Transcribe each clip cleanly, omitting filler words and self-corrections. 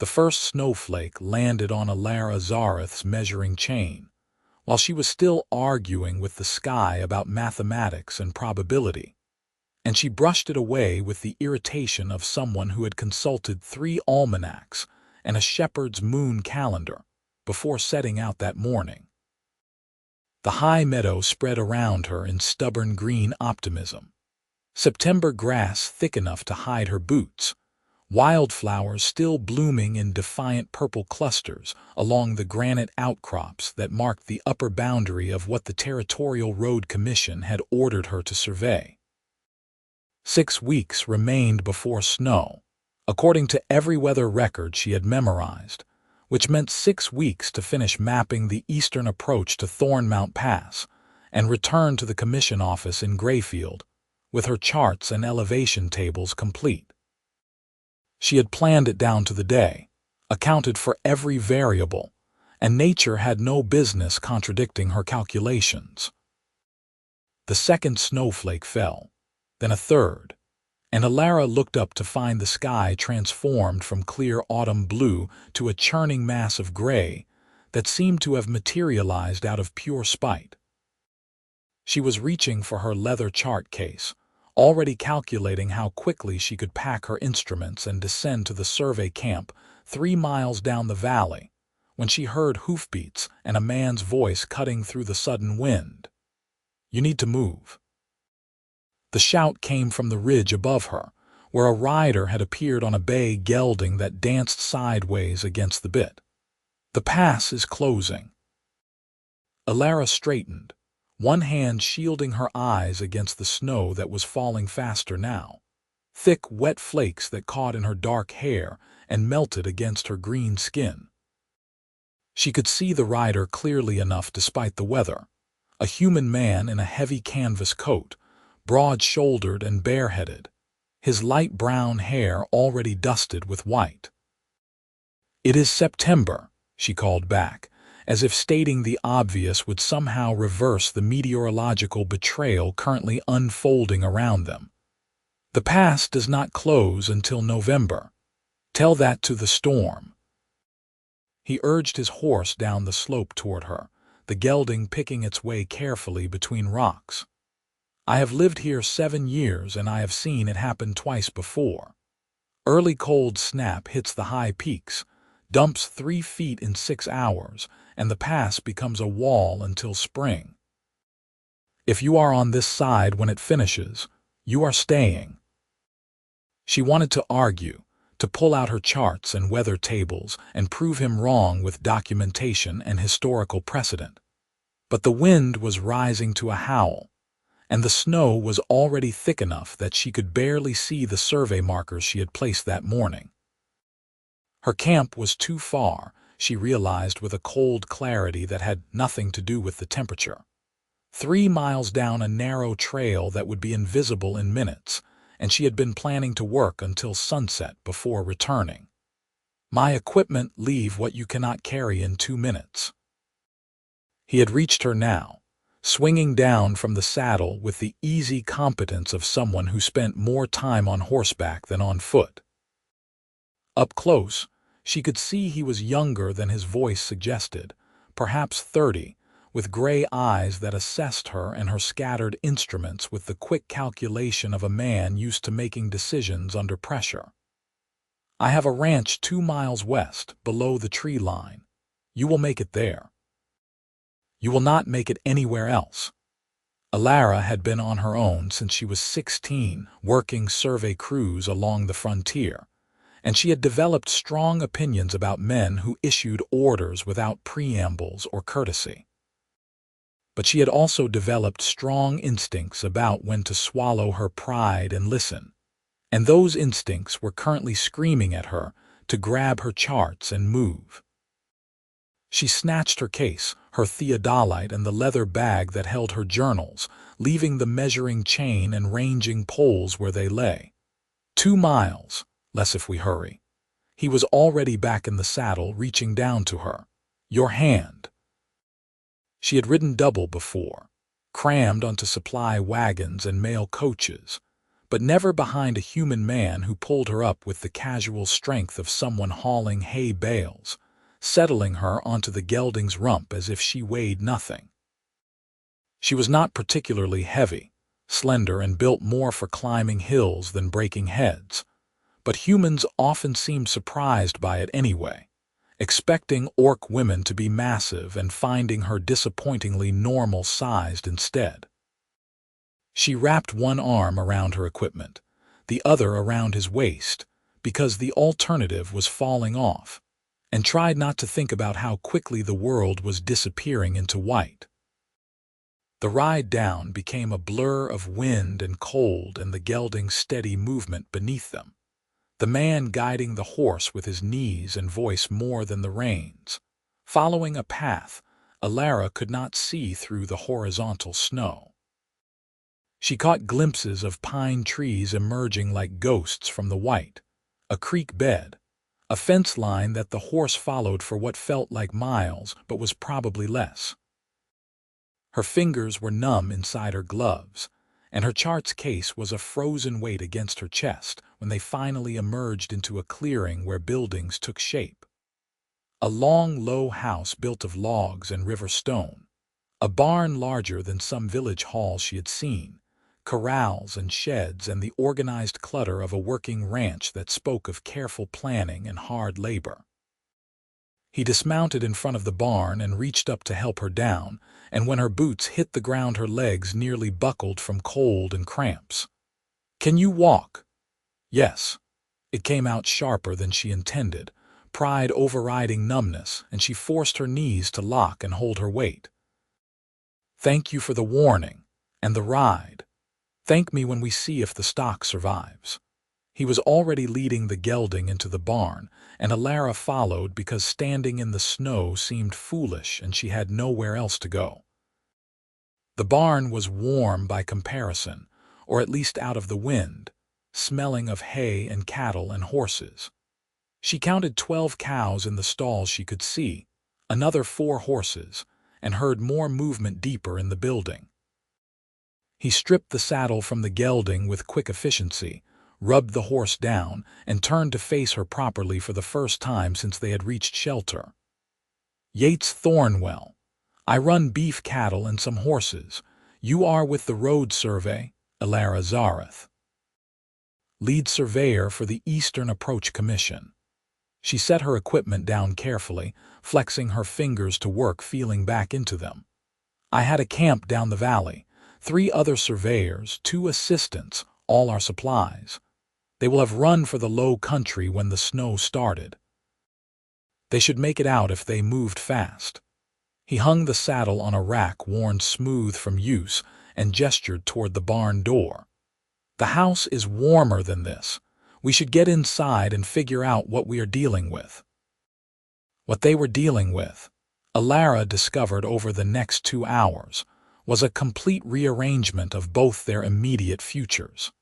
The first snowflake landed on Elara Zareth's measuring chain, while she was still arguing with the sky about mathematics and probability, and she brushed it away with the irritation of someone who had consulted 3 almanacs and a shepherd's moon calendar before setting out that morning. The high meadow spread around her in stubborn green optimism. September grass thick enough to hide her boots, wildflowers still blooming in defiant purple clusters along the granite outcrops that marked the upper boundary of what the Territorial Road Commission had ordered her to survey. 6 weeks remained before snow, according to every weather record she had memorized, which meant 6 weeks to finish mapping the eastern approach to Thornmount Pass and return to the commission office in Grayfield, with her charts and elevation tables complete. She had planned it down to the day, accounted for every variable, and nature had no business contradicting her calculations. The second snowflake fell, then a third, and Elara looked up to find the sky transformed from clear autumn blue to a churning mass of gray that seemed to have materialized out of pure spite. She was reaching for her leather chart case, already calculating how quickly she could pack her instruments and descend to the survey camp 3 miles down the valley, when she heard hoofbeats and a man's voice cutting through the sudden wind. "You need to move." The shout came from the ridge above her, where a rider had appeared on a bay gelding that danced sideways against the bit. "The pass is closing." Elara straightened, one hand shielding her eyes against the snow that was falling faster now, thick, wet flakes that caught in her dark hair and melted against her green skin. She could see the rider clearly enough despite the weather, a human man in a heavy canvas coat, broad-shouldered and bareheaded, his light brown hair already dusted with white. "It is September," she called back, as if stating the obvious would somehow reverse the meteorological betrayal currently unfolding around them. "The pass does not close until November. Tell that to the storm." He urged his horse down the slope toward her, the gelding picking its way carefully between rocks. "I have lived here 7 years, and I have seen it happen twice before. Early cold snap hits the high peaks, dumps 3 feet in 6 hours, and the pass becomes a wall until spring. If you are on this side when it finishes, you are staying." She wanted to argue, to pull out her charts and weather tables and prove him wrong with documentation and historical precedent. But the wind was rising to a howl, and the snow was already thick enough that she could barely see the survey markers she had placed that morning. Her camp was too far, she realized with a cold clarity that had nothing to do with the temperature. 3 miles down a narrow trail that would be invisible in minutes, and she had been planning to work until sunset before returning. "My equipment leave what you cannot carry in 2 minutes." He had reached her now, swinging down from the saddle with the easy competence of someone who spent more time on horseback than on foot. Up close, she could see he was younger than his voice suggested, perhaps 30, with gray eyes that assessed her and her scattered instruments with the quick calculation of a man used to making decisions under pressure. "I have a ranch 2 miles west, below the tree line. You will make it there. You will not make it anywhere else." Elara had been on her own since she was 16, working survey crews along the frontier, and she had developed strong opinions about men who issued orders without preambles or courtesy. But she had also developed strong instincts about when to swallow her pride and listen, and those instincts were currently screaming at her to grab her charts and move. She snatched her case, her theodolite, and the leather bag that held her journals, leaving the measuring chain and ranging poles where they lay. 2 miles, less if we hurry. He was already back in the saddle, reaching down to her. "Your hand." She had ridden double before, crammed onto supply wagons and mail coaches, but never behind a human man who pulled her up with the casual strength of someone hauling hay bales, settling her onto the gelding's rump as if she weighed nothing. She was not particularly heavy, slender and built more for climbing hills than breaking heads, but humans often seemed surprised by it anyway, expecting orc women to be massive and finding her disappointingly normal-sized instead. She wrapped one arm around her equipment, the other around his waist, because the alternative was falling off, and tried not to think about how quickly the world was disappearing into white. The ride down became a blur of wind and cold and the gelding's steady movement beneath them, the man guiding the horse with his knees and voice more than the reins, following a path Elara could not see through the horizontal snow. She caught glimpses of pine trees emerging like ghosts from the white, a creek bed, a fence line that the horse followed for what felt like miles but was probably less. Her fingers were numb inside her gloves, and her charts case was a frozen weight against her chest when they finally emerged into a clearing where buildings took shape. A long, low house built of logs and river stone, a barn larger than some village hall she had seen, corrals and sheds and the organized clutter of a working ranch that spoke of careful planning and hard labor. He dismounted in front of the barn and reached up to help her down, and when her boots hit the ground her legs nearly buckled from cold and cramps. "Can you walk?" "Yes." It came out sharper than she intended, pride overriding numbness, and she forced her knees to lock and hold her weight. "Thank you for the warning, and the ride. Thank me when we see if the stock survives." He was already leading the gelding into the barn, and Elara followed because standing in the snow seemed foolish and she had nowhere else to go. The barn was warm by comparison, or at least out of the wind, smelling of hay and cattle and horses. She counted 12 cows in the stalls she could see, another 4 horses, and heard more movement deeper in the building. He stripped the saddle from the gelding with quick efficiency, rubbed the horse down, and turned to face her properly for the first time since they had reached shelter. "Yates Thornwell. I run beef cattle and some horses. You are with the road survey, Elara Zareth. Lead surveyor for the Eastern Approach Commission." She set her equipment down carefully, flexing her fingers to work feeling back into them. "I had a camp down the valley, 3 other surveyors, 2 assistants, all our supplies. They will have run for the low country when the snow started. They should make it out if they moved fast." He hung the saddle on a rack worn smooth from use and gestured toward the barn door. "The house is warmer than this. We should get inside and figure out what we are dealing with." What they were dealing with, Elara discovered over the next 2 hours, was a complete rearrangement of both their immediate futures.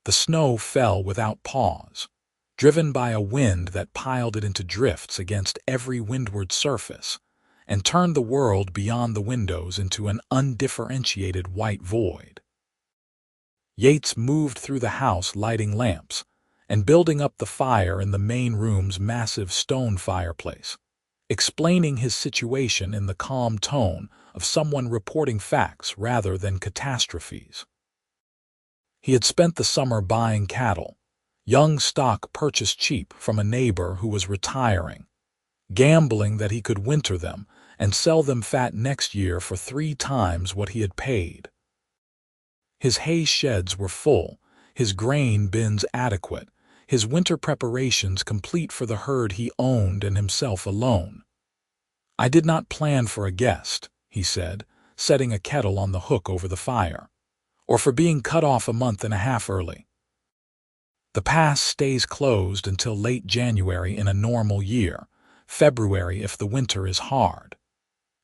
The snow fell without pause, driven by a wind that piled it into drifts against every windward surface, and turned the world beyond the windows into an undifferentiated white void. Yates moved through the house lighting lamps and building up the fire in the main room's massive stone fireplace, explaining his situation in the calm tone of someone reporting facts rather than catastrophes. He had spent the summer buying cattle, young stock purchased cheap from a neighbor who was retiring, gambling that he could winter them and sell them fat next year for 3 times what he had paid. His hay sheds were full, his grain bins adequate, his winter preparations complete for the herd he owned and himself alone. "I did not plan for a guest," he said, setting a kettle on the hook over the fire, "or for being cut off a month and a half early. The pass stays closed until late January in a normal year, February if the winter is hard.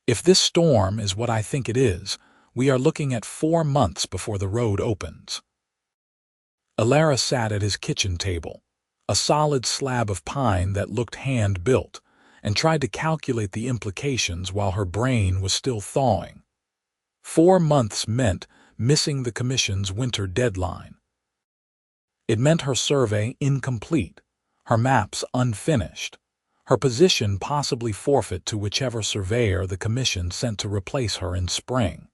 If this storm is what I think it is, we are looking at 4 months before the road opens." Elara sat at his kitchen table, a solid slab of pine that looked hand-built, and tried to calculate the implications while her brain was still thawing. 4 months meant missing the commission's winter deadline, It meant her survey incomplete, her maps unfinished, her position possibly forfeit to whichever surveyor the commission sent to replace her in spring.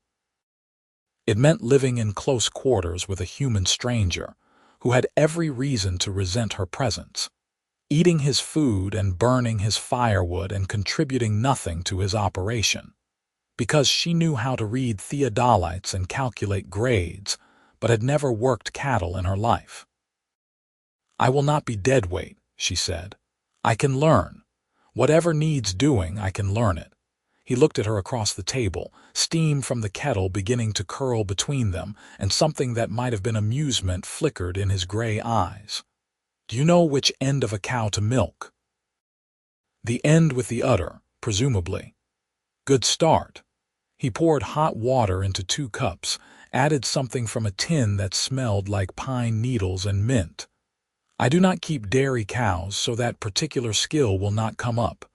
It meant living in close quarters with a human stranger who had every reason to resent her presence, eating his food and burning his firewood and contributing nothing to his operation, because she knew how to read theodolites and calculate grades, but had never worked cattle in her life. "I will not be deadweight," she said. "I can learn. Whatever needs doing, I can learn it." He looked at her across the table, steam from the kettle beginning to curl between them, and something that might have been amusement flickered in his gray eyes. "Do you know which end of a cow to milk?" "The end with the udder, presumably." "Good start." He poured hot water into 2 cups, added something from a tin that smelled like pine needles and mint. "I do not keep dairy cows, so that particular skill will not come up.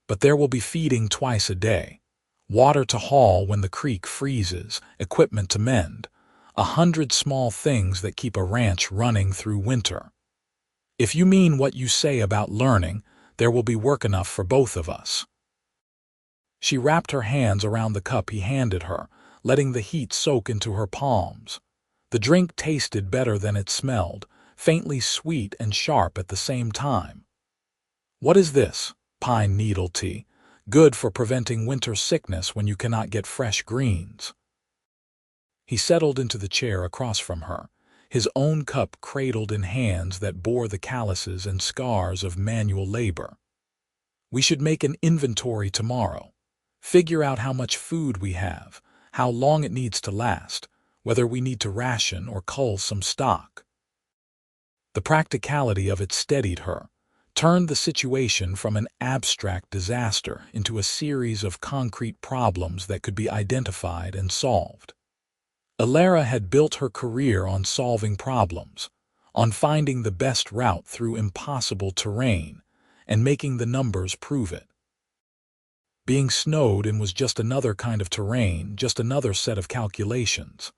But there will be feeding twice a day, water to haul when the creek freezes, equipment to mend, 100 small things that keep a ranch running through winter. If you mean what you say about learning, there will be work enough for both of us." She wrapped her hands around the cup he handed her, letting the heat soak into her palms. The drink tasted better than it smelled, faintly sweet and sharp at the same time. "What is this?" "Pine needle tea. Good for preventing winter sickness when you cannot get fresh greens." He settled into the chair across from her, his own cup cradled in hands that bore the calluses and scars of manual labor. "We should make an inventory tomorrow. Figure out how much food we have, how long it needs to last, whether we need to ration or cull some stock." The practicality of it steadied her, turned the situation from an abstract disaster into a series of concrete problems that could be identified and solved. Elara had built her career on solving problems, on finding the best route through impossible terrain, and making the numbers prove it. Being snowed in was just another kind of terrain, just another set of calculations.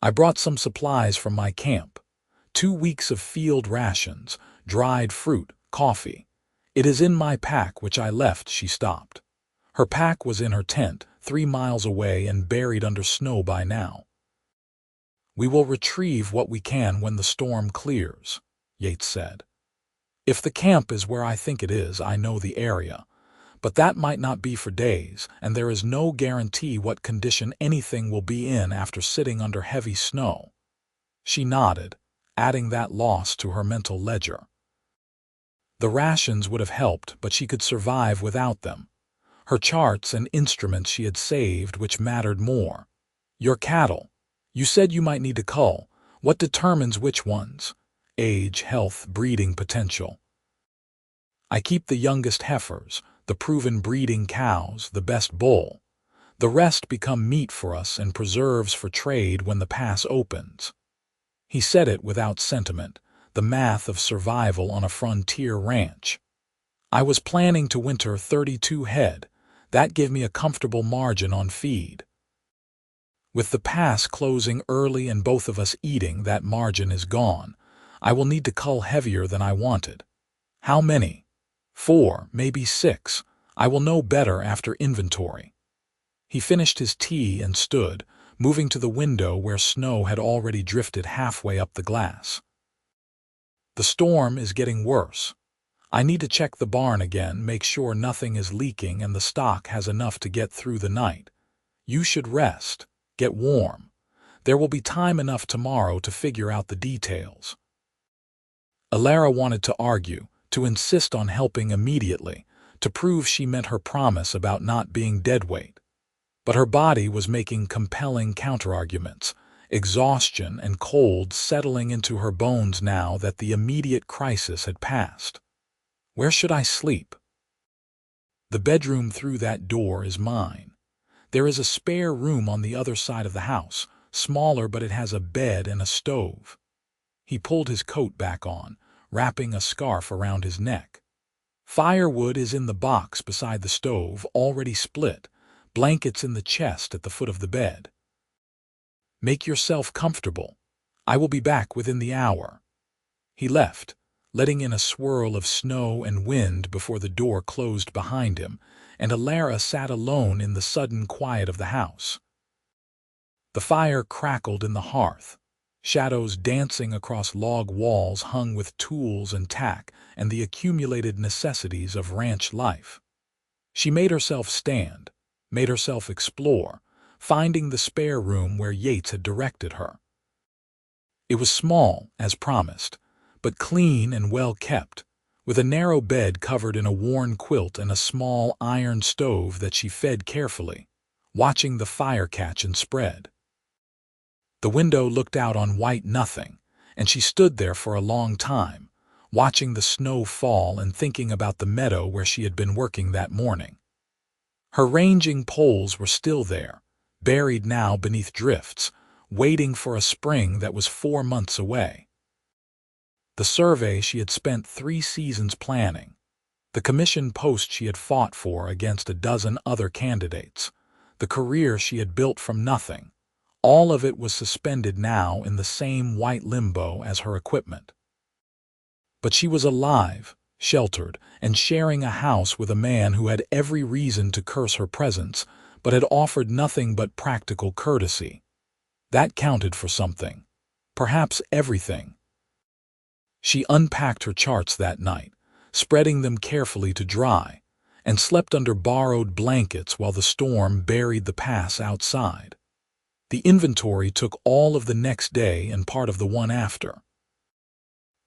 "I brought some supplies from my camp. 2 weeks of field rations, dried fruit, coffee. It is in my pack which I left." She stopped. Her pack was in her tent, 3 miles away and buried under snow by now. "We will retrieve what we can when the storm clears," Yates said. "If the camp is where I think it is, I know the area. But that might not be for days, and there is no guarantee what condition anything will be in after sitting under heavy snow." She nodded, adding that loss to her mental ledger. The rations would have helped, but she could survive without them. Her charts and instruments she had saved, which mattered more. "Your cattle. You said you might need to cull. What determines which ones?" "Age, health, breeding potential." "I keep the youngest heifers, the proven breeding cows, the best bull. The rest become meat for us and preserves for trade when the pass opens." He said it without sentiment, the math of survival on a frontier ranch. "I was planning to winter 32 head. That gave me a comfortable margin on feed. With the pass closing early and both of us eating, that margin is gone. I will need to cull heavier than I wanted." "How many?" 4, maybe 6. I will know better after inventory." He finished his tea and stood, moving to the window where snow had already drifted halfway up the glass. "The storm is getting worse. I need to check the barn again, make sure nothing is leaking and the stock has enough to get through the night. You should rest, get warm. There will be time enough tomorrow to figure out the details." Elara wanted to argue, to insist on helping immediately, to prove she meant her promise about not being deadweight. But her body was making compelling counterarguments, exhaustion and cold settling into her bones now that the immediate crisis had passed. "Where should I sleep?" "The bedroom through that door is mine. There is a spare room on the other side of the house, smaller, but it has a bed and a stove." He pulled his coat back on, wrapping a scarf around his neck. "Firewood is in the box beside the stove, already split. Blankets in the chest at the foot of the bed. Make yourself comfortable. I will be back within the hour." He left, letting in a swirl of snow and wind before the door closed behind him, and Elara sat alone in the sudden quiet of the house. The fire crackled in the hearth. Shadows dancing across log walls hung with tools and tack and the accumulated necessities of ranch life. She made herself stand, made herself explore, finding the spare room where Yates had directed her. It was small, as promised, but clean and well kept, with a narrow bed covered in a worn quilt and a small iron stove that she fed carefully, watching the fire catch and spread. The window looked out on white nothing, and she stood there for a long time, watching the snow fall and thinking about the meadow where she had been working that morning. Her ranging poles were still there, buried now beneath drifts, waiting for a spring that was 4 months away. The survey she had spent 3 seasons planning, the commission post she had fought for against a dozen other candidates, the career she had built from nothing, all of it was suspended now in the same white limbo as her equipment. But she was alive, sheltered, and sharing a house with a man who had every reason to curse her presence, but had offered nothing but practical courtesy. That counted for something, perhaps everything. She unpacked her charts that night, spreading them carefully to dry, and slept under borrowed blankets while the storm buried the pass outside. The inventory took all of the next day and part of the one after.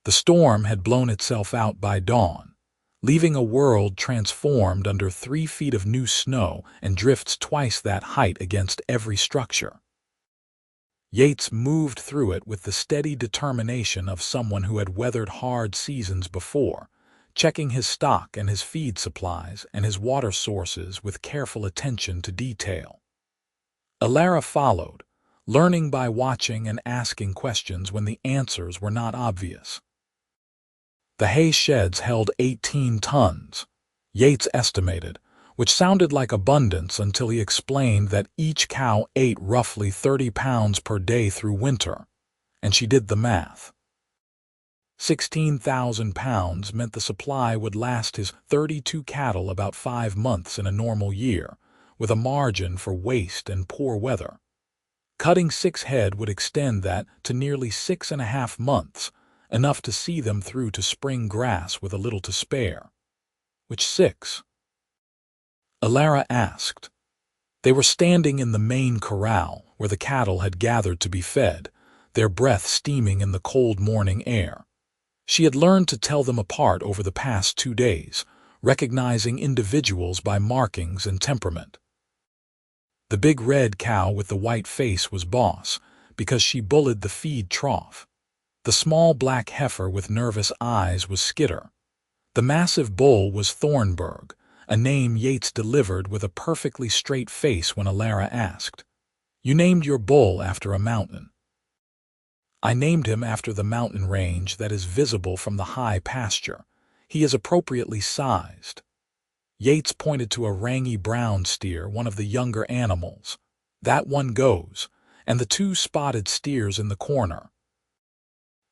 The storm had blown itself out by dawn, leaving a world transformed under 3 feet of new snow and drifts twice that height against every structure. Yates moved through it with the steady determination of someone who had weathered hard seasons before, checking his stock and his feed supplies and his water sources with careful attention to detail. Elara followed, learning by watching and asking questions when the answers were not obvious. The hay sheds held 18 tons, Yates estimated, which sounded like abundance until he explained that each cow ate roughly 30 pounds per day through winter, and she did the math. 16,000 pounds meant the supply would last his 32 cattle about 5 months in a normal year, with a margin for waste and poor weather. Cutting 6 head would extend that to nearly 6.5 months, enough to see them through to spring grass with a little to spare. Which 6? Elara asked. They were standing in the main corral where the cattle had gathered to be fed, their breath steaming in the cold morning air. She had learned to tell them apart over the past 2 days, recognizing individuals by markings and temperament. The big red cow with the white face was Boss, because she bullied the feed trough. The small black heifer with nervous eyes was Skitter. The massive bull was Thornberg, a name Yates delivered with a perfectly straight face when Elara asked, "You named your bull after a mountain." "I named him after the mountain range that is visible from the high pasture. He is appropriately sized." Yates pointed to a rangy brown steer, one of the younger animals. "That one goes, and the 2 spotted steers in the corner.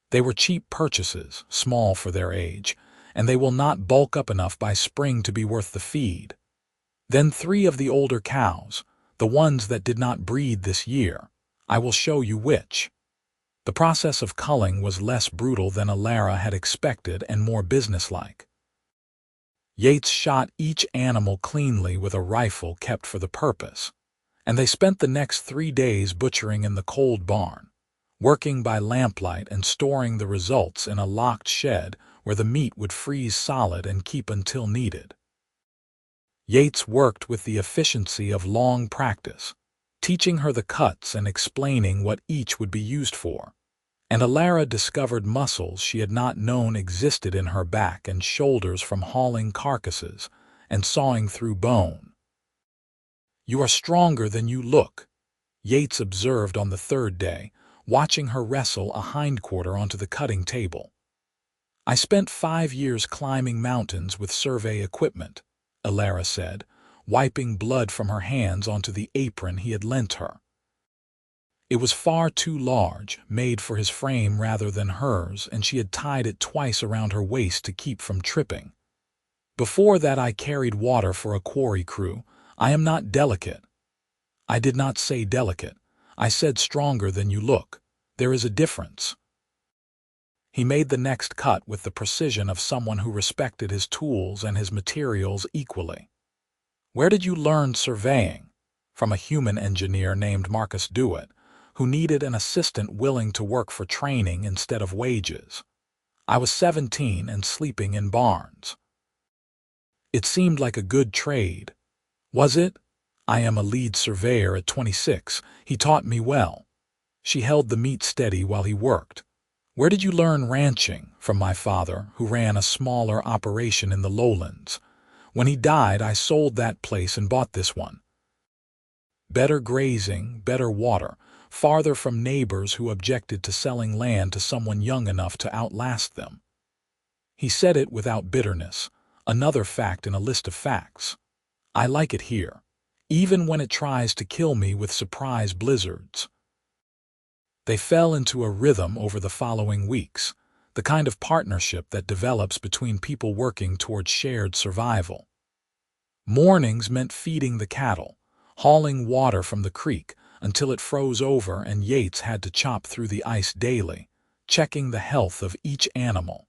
They were cheap purchases, small for their age, and they will not bulk up enough by spring to be worth the feed. Then 3 of the older cows, the ones that did not breed this year. I will show you which." The process of culling was less brutal than Elara had expected and more businesslike. Yates shot each animal cleanly with a rifle kept for the purpose, and they spent the next 3 days butchering in the cold barn, working by lamplight and storing the results in a locked shed where the meat would freeze solid and keep until needed. Yates worked with the efficiency of long practice, teaching her the cuts and explaining what each would be used for. And Elara discovered muscles she had not known existed in her back and shoulders from hauling carcasses and sawing through bone. "You are stronger than you look," Yates observed on the 3rd day, watching her wrestle a hindquarter onto the cutting table. "I spent 5 years climbing mountains with survey equipment," Elara said, wiping blood from her hands onto the apron he had lent her. It was far too large, made for his frame rather than hers, and she had tied it twice around her waist to keep from tripping. Before that I carried water for a quarry crew. I am not delicate. I did not say delicate. I said stronger than you look. There is a difference. He made the next cut with the precision of someone who respected his tools and his materials equally. Where did you learn surveying? From a human engineer named Marcus Dewitt, who needed an assistant willing to work for training instead of wages. I was 17 and sleeping in barns. It seemed like a good trade. Was it? I am a lead surveyor at 26. He taught me well. She held the meat steady while he worked. Where did you learn ranching? From my father, who ran a smaller operation in the lowlands. When he died, I sold that place and bought this one. Better grazing, better water, farther from neighbors who objected to selling land to someone young enough to outlast them. He said it without bitterness, another fact in a list of facts. I like it here, even when it tries to kill me with surprise blizzards. They fell into a rhythm over the following weeks, the kind of partnership that develops between people working towards shared survival. Mornings meant feeding the cattle, hauling water from the creek until it froze over and Yates had to chop through the ice daily, checking the health of each animal.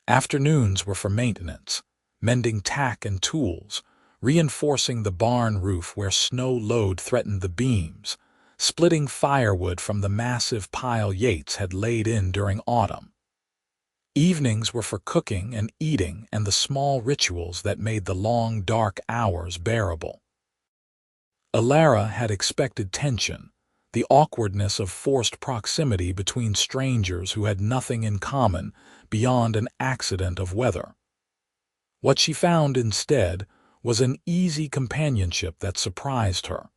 Afternoons were for maintenance, mending tack and tools, reinforcing the barn roof where snow load threatened the beams, splitting firewood from the massive pile Yates had laid in during autumn. Evenings were for cooking and eating and the small rituals that made the long, dark hours bearable. Elara had expected tension, the awkwardness of forced proximity between strangers who had nothing in common beyond an accident of weather. What she found instead was an easy companionship that surprised her.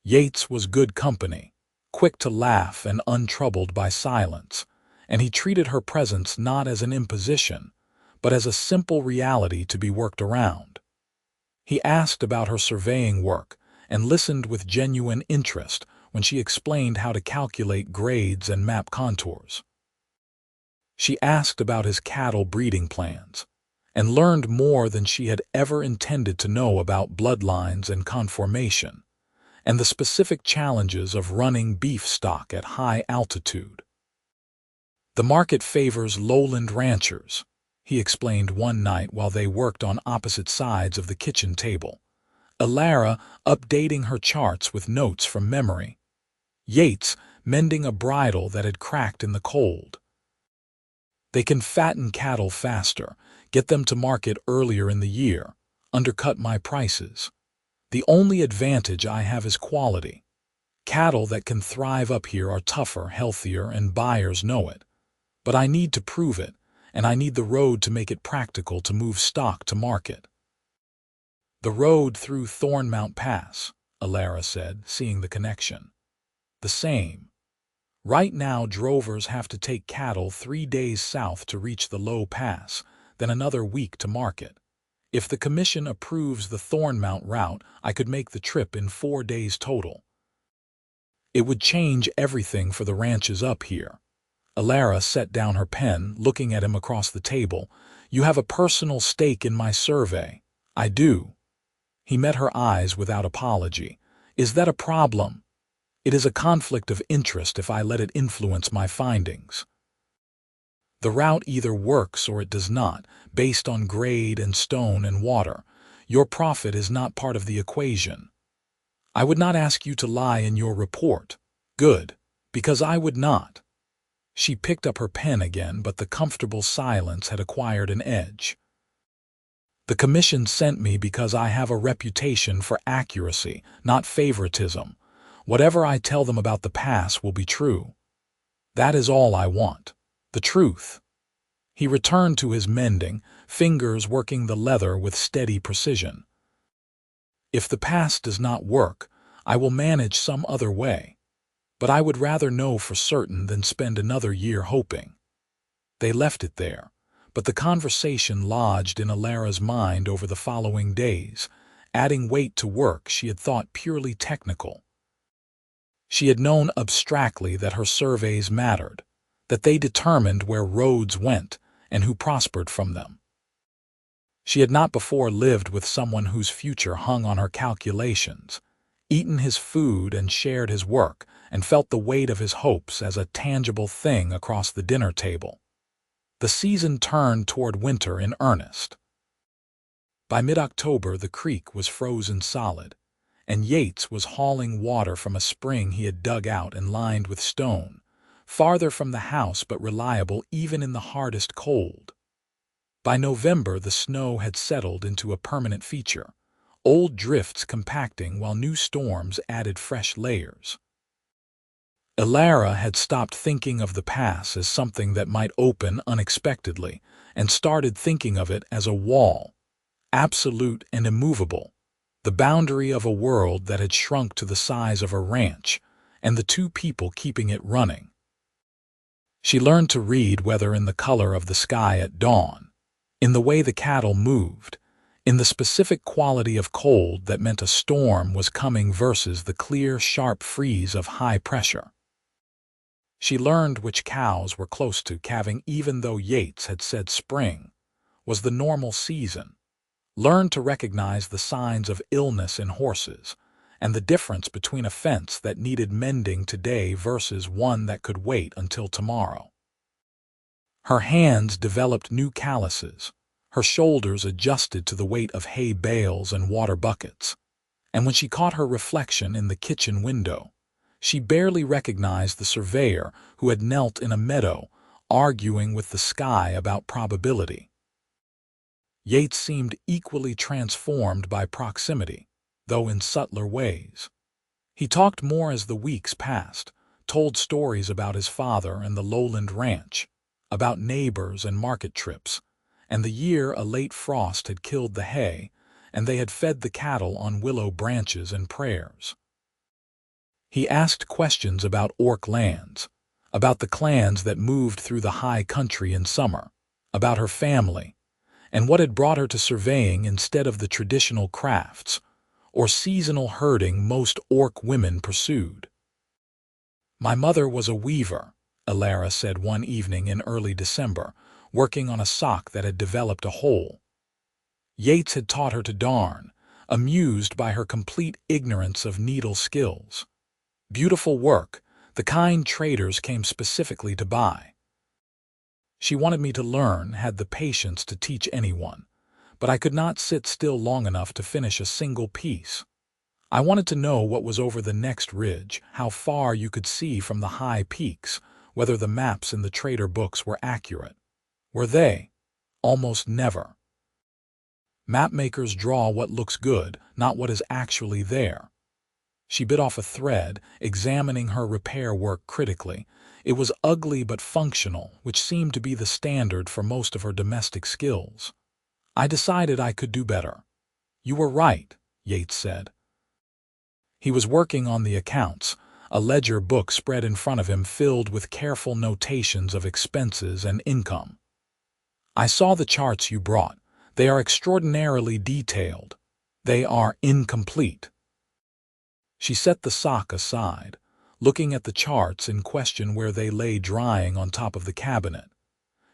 Yates was good company, quick to laugh and untroubled by silence, and he treated her presence not as an imposition, but as a simple reality to be worked around. He asked about her surveying work and listened with genuine interest when she explained how to calculate grades and map contours. She asked about his cattle breeding plans and learned more than she had ever intended to know about bloodlines and conformation, and the specific challenges of running beef stock at high altitude. The market favors lowland ranchers, he explained one night while they worked on opposite sides of the kitchen table, Elara updating her charts with notes from memory, Yates mending a bridle that had cracked in the cold. They can fatten cattle faster, get them to market earlier in the year, undercut my prices. The only advantage I have is quality. Cattle that can thrive up here are tougher, healthier, and buyers know it. But I need to prove it, and I need the road to make it practical to move stock to market. The road through Thornmount Pass, Elara said, seeing the connection. The same. Right now drovers have to take cattle 3 days south to reach the low pass, then another week to market. If the commission approves the Thornmount route, I could make the trip in 4 days total. It would change everything for the ranches up here. Elara set down her pen, looking at him across the table. You have a personal stake in my survey. I do. He met her eyes without apology. Is that a problem? It is a conflict of interest if I let it influence my findings. The route either works or it does not, based on grade and stone and water. Your profit is not part of the equation. I would not ask you to lie in your report. Good, because I would not. She picked up her pen again, but the comfortable silence had acquired an edge. The commission sent me because I have a reputation for accuracy, not favoritism. Whatever I tell them about the pass will be true. That is all I want. The truth. He returned to his mending, fingers working the leather with steady precision. If the pass does not work, I will manage some other way. But I would rather know for certain than spend another year hoping. They left it there, but the conversation lodged in Elara's mind over the following days, adding weight to work she had thought purely technical. She had known abstractly that her surveys mattered, that they determined where roads went and who prospered from them. She had not before lived with someone whose future hung on her calculations, eaten his food and shared his work, and felt the weight of his hopes as a tangible thing across the dinner table. The season turned toward winter in earnest. By mid-October, the creek was frozen solid, and Yates was hauling water from a spring he had dug out and lined with stone, farther from the house but reliable even in the hardest cold. By November, the snow had settled into a permanent feature, old drifts compacting while new storms added fresh layers. Elara had stopped thinking of the pass as something that might open unexpectedly and started thinking of it as a wall, absolute and immovable, the boundary of a world that had shrunk to the size of a ranch and the two people keeping it running. She learned to read weather in the color of the sky at dawn, in the way the cattle moved, in the specific quality of cold that meant a storm was coming versus the clear, sharp freeze of high pressure. She learned which cows were close to calving even though Yates had said spring was the normal season, learned to recognize the signs of illness in horses and the difference between a fence that needed mending today versus one that could wait until tomorrow. Her hands developed new calluses, her shoulders adjusted to the weight of hay bales and water buckets, and when she caught her reflection in the kitchen window, she barely recognized the surveyor who had knelt in a meadow, arguing with the sky about probability. Yates seemed equally transformed by proximity, though in subtler ways. He talked more as the weeks passed, told stories about his father and the lowland ranch, about neighbors and market trips, and the year a late frost had killed the hay, and they had fed the cattle on willow branches and prayers. He asked questions about Orc lands, about the clans that moved through the high country in summer, about her family, and what had brought her to surveying instead of the traditional crafts or seasonal herding most Orc women pursued. "My mother was a weaver," Elara said one evening in early December, working on a sock that had developed a hole. Yates had taught her to darn, amused by her complete ignorance of needle skills. Beautiful work, the kind traders came specifically to buy. She wanted me to learn, had the patience to teach anyone, but I could not sit still long enough to finish a single piece. I wanted to know what was over the next ridge, how far you could see from the high peaks, whether the maps in the trader books were accurate. Were they? Almost never. Mapmakers draw what looks good, not what is actually there. She bit off a thread, examining her repair work critically. It was ugly but functional, which seemed to be the standard for most of her domestic skills. I decided I could do better. "You were right," Yates said. He was working on the accounts, a ledger book spread in front of him filled with careful notations of expenses and income. "I saw the charts you brought. They are extraordinarily detailed. They are incomplete." She set the sock aside, looking at the charts in question where they lay drying on top of the cabinet.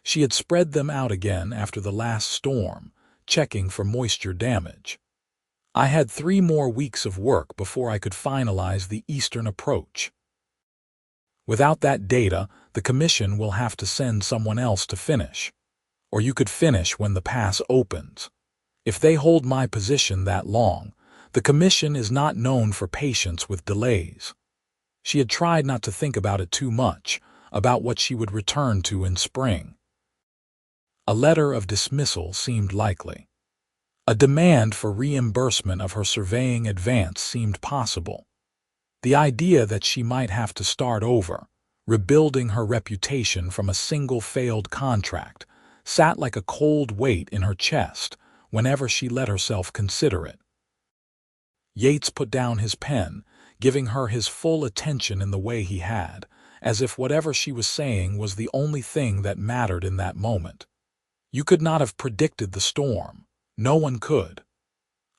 She had spread them out again after the last storm, checking for moisture damage. "I had 3 more weeks of work before I could finalize the eastern approach. Without that data, the commission will have to send someone else to finish. Or you could finish when the pass opens. If they hold my position that long, the commission is not known for patience with delays." She had tried not to think about it too much, about what she would return to in spring. A letter of dismissal seemed likely. A demand for reimbursement of her surveying advance seemed possible. The idea that she might have to start over, rebuilding her reputation from a single failed contract, sat like a cold weight in her chest whenever she let herself consider it. Yates put down his pen, giving her his full attention in the way he had, as if whatever she was saying was the only thing that mattered in that moment. "You could not have predicted the storm. No one could.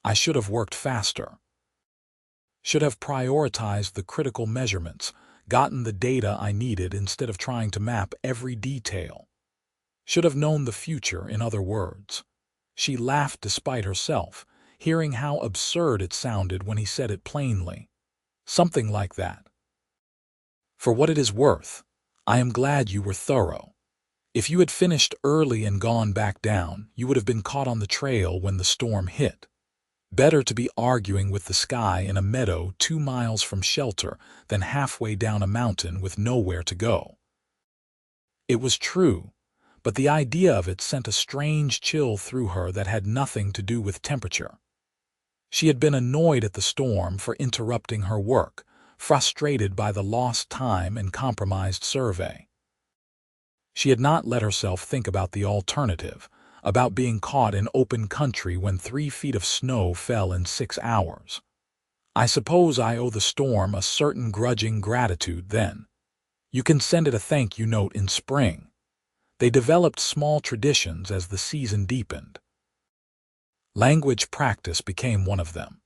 I should have worked faster." Should have prioritized the critical measurements, gotten the data I needed instead of trying to map every detail. Should have known the future, in other words. She laughed despite herself, hearing how absurd it sounded when he said it plainly. Something like that. For what it is worth, I am glad you were thorough. If you had finished early and gone back down, you would have been caught on the trail when the storm hit. Better to be arguing with the sky in a meadow 2 miles from shelter than halfway down a mountain with nowhere to go. It was true, but the idea of it sent a strange chill through her that had nothing to do with temperature. She had been annoyed at the storm for interrupting her work, frustrated by the lost time and compromised survey. She had not let herself think about the alternative, about being caught in open country when 3 feet of snow fell in 6 hours. I suppose I owe the storm a certain grudging gratitude then. You can send it a thank you note in spring. They developed small traditions as the season deepened. Language practice became one of them.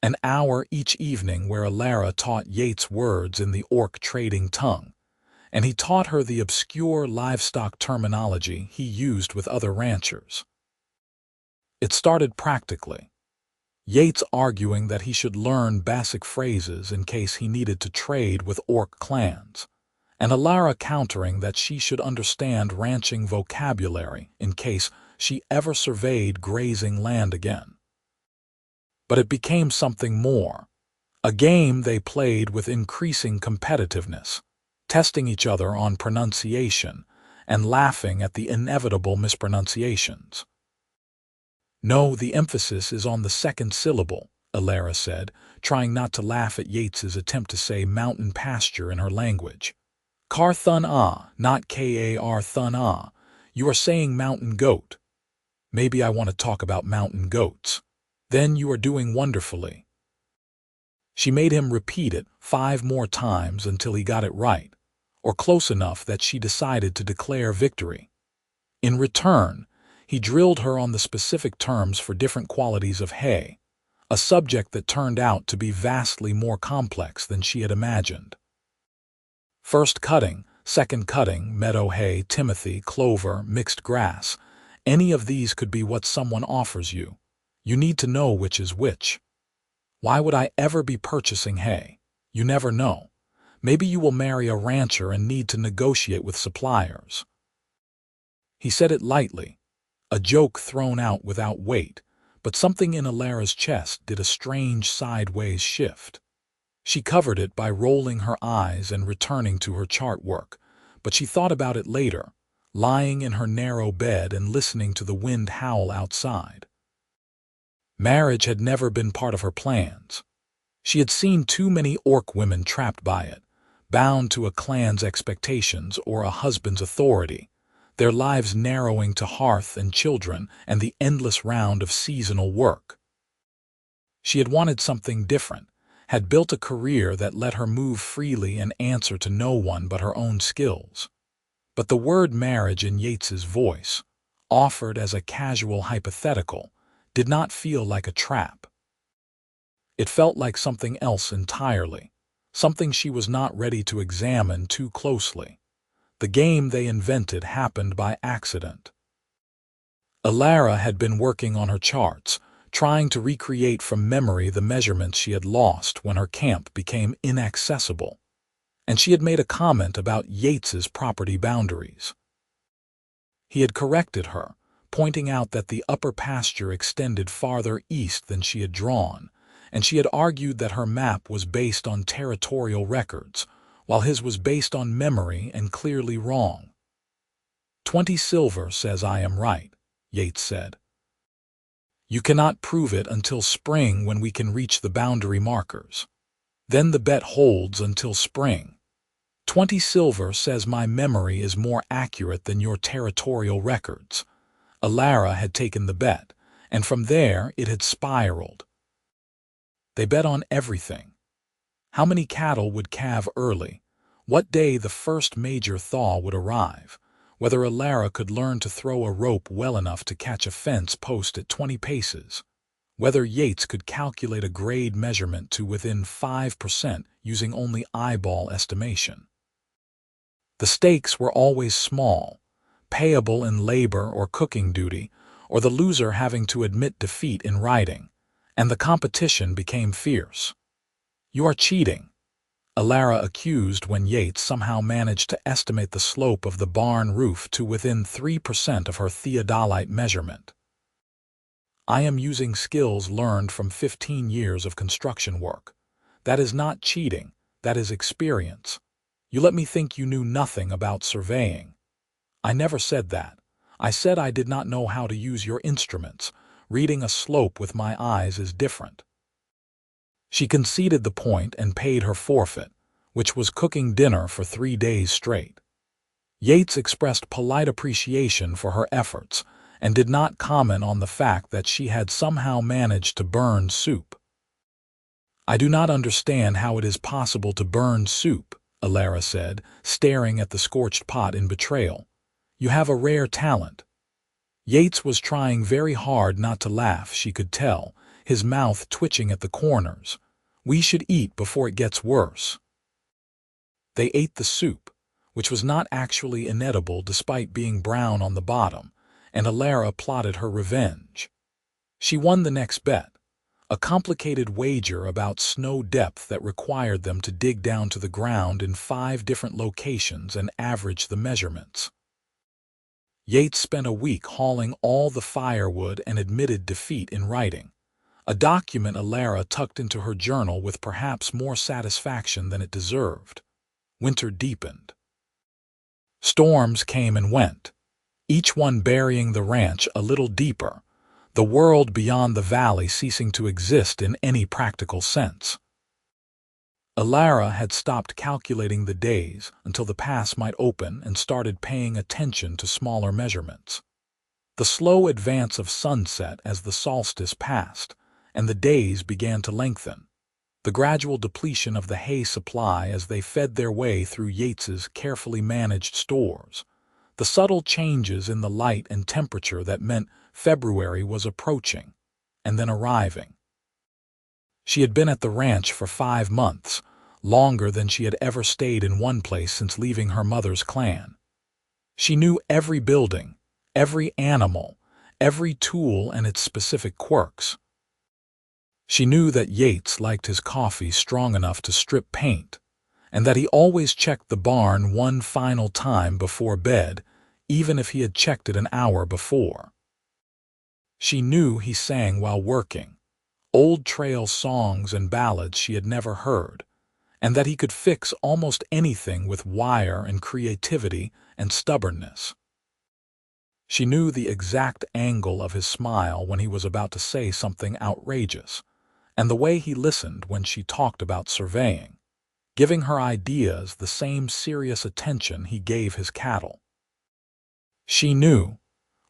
An hour each evening where Elara taught Yates words in the orc trading tongue, and he taught her the obscure livestock terminology he used with other ranchers. It started practically. Yates arguing that he should learn basic phrases in case he needed to trade with orc clans, and Elara countering that she should understand ranching vocabulary in case she ever surveyed grazing land again. But it became something more, a game they played with increasing competitiveness, testing each other on pronunciation and laughing at the inevitable mispronunciations. No, the emphasis is on the second syllable, Elara said, trying not to laugh at Yates's attempt to say mountain pasture in her language. Kar thun ah, not kar thun ah. You are saying mountain goat. Maybe I want to talk about mountain goats. Then you are doing wonderfully. She made him repeat it 5 more times until he got it right, or close enough that she decided to declare victory. In return, he drilled her on the specific terms for different qualities of hay, a subject that turned out to be vastly more complex than she had imagined. First cutting, second cutting, meadow hay, timothy, clover, mixed grass. Any of these could be what someone offers you. You need to know which is which. Why would I ever be purchasing hay? You never know. Maybe you will marry a rancher and need to negotiate with suppliers. He said it lightly, a joke thrown out without weight, but something in Elara's chest did a strange sideways shift. She covered it by rolling her eyes and returning to her chart work, but she thought about it later, lying in her narrow bed and listening to the wind howl outside. Marriage had never been part of her plans. She had seen too many orc women trapped by it, bound to a clan's expectations or a husband's authority, their lives narrowing to hearth and children and the endless round of seasonal work. She had wanted something different, had built a career that let her move freely and answer to no one but her own skills. But the word marriage in Yates's voice, offered as a casual hypothetical, did not feel like a trap. It felt like something else entirely, something she was not ready to examine too closely. The game they invented happened by accident. Elara had been working on her charts, trying to recreate from memory the measurements she had lost when her camp became inaccessible, and she had made a comment about Yates's property boundaries. He had corrected her, pointing out that the upper pasture extended farther east than she had drawn, and she had argued that her map was based on territorial records, while his was based on memory and clearly wrong. 20 silver says I am right, Yates said. You cannot prove it until spring when we can reach the boundary markers. Then the bet holds until spring. 20 silver says my memory is more accurate than your territorial records. Elara had taken the bet, and from there it had spiraled. They bet on everything. How many cattle would calve early, what day the first major thaw would arrive, whether Elara could learn to throw a rope well enough to catch a fence post at 20 paces, whether Yates could calculate a grade measurement to within 5% using only eyeball estimation. The stakes were always small, payable in labor or cooking duty, or the loser having to admit defeat in writing, and the competition became fierce. "You are cheating," Elara accused when Yates somehow managed to estimate the slope of the barn roof to within 3% of her theodolite measurement. "I am using skills learned from 15 years of construction work. That is not cheating, that is experience. You let me think you knew nothing about surveying." "I never said that. I said I did not know how to use your instruments. Reading a slope with my eyes is different." She conceded the point and paid her forfeit, which was cooking dinner for 3 days straight. Yates expressed polite appreciation for her efforts and did not comment on the fact that she had somehow managed to burn soup. "I do not understand how it is possible to burn soup," Elara said, staring at the scorched pot in betrayal. "You have a rare talent." Yates was trying very hard not to laugh, she could tell, his mouth twitching at the corners. "We should eat before it gets worse." They ate the soup, which was not actually inedible despite being brown on the bottom, and Elara plotted her revenge. She won the next bet, a complicated wager about snow depth that required them to dig down to the ground in 5 different locations and average the measurements. Yates spent a week hauling all the firewood and admitted defeat in writing, a document Elara tucked into her journal with perhaps more satisfaction than it deserved. Winter deepened. Storms came and went, each one burying the ranch a little deeper, the world beyond the valley ceasing to exist in any practical sense. Elara had stopped calculating the days until the pass might open and started paying attention to smaller measurements. The slow advance of sunset as the solstice passed, and the days began to lengthen. The gradual depletion of the hay supply as they fed their way through Yates's carefully managed stores. The subtle changes in the light and temperature that meant February was approaching, and then arriving. She had been at the ranch for 5 months, longer than she had ever stayed in one place since leaving her mother's clan. She knew every building, every animal, every tool and its specific quirks. She knew that Yates liked his coffee strong enough to strip paint, and that he always checked the barn one final time before bed, even if he had checked it an hour before. She knew he sang while working, old trail songs and ballads she had never heard, and that he could fix almost anything with wire and creativity and stubbornness. She knew the exact angle of his smile when he was about to say something outrageous, and the way he listened when she talked about surveying, giving her ideas the same serious attention he gave his cattle. She knew,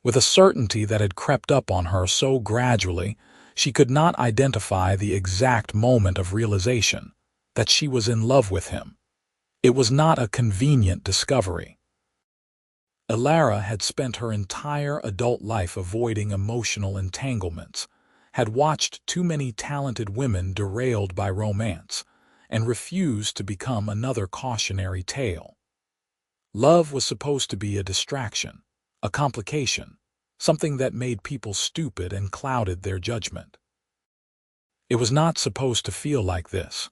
with a certainty that had crept up on her so gradually she could not identify the exact moment of realization, that she was in love with him. It was not a convenient discovery. Elara had spent her entire adult life avoiding emotional entanglements, had watched too many talented women derailed by romance, and refused to become another cautionary tale. Love was supposed to be a distraction, a complication, something that made people stupid and clouded their judgment. It was not supposed to feel like this.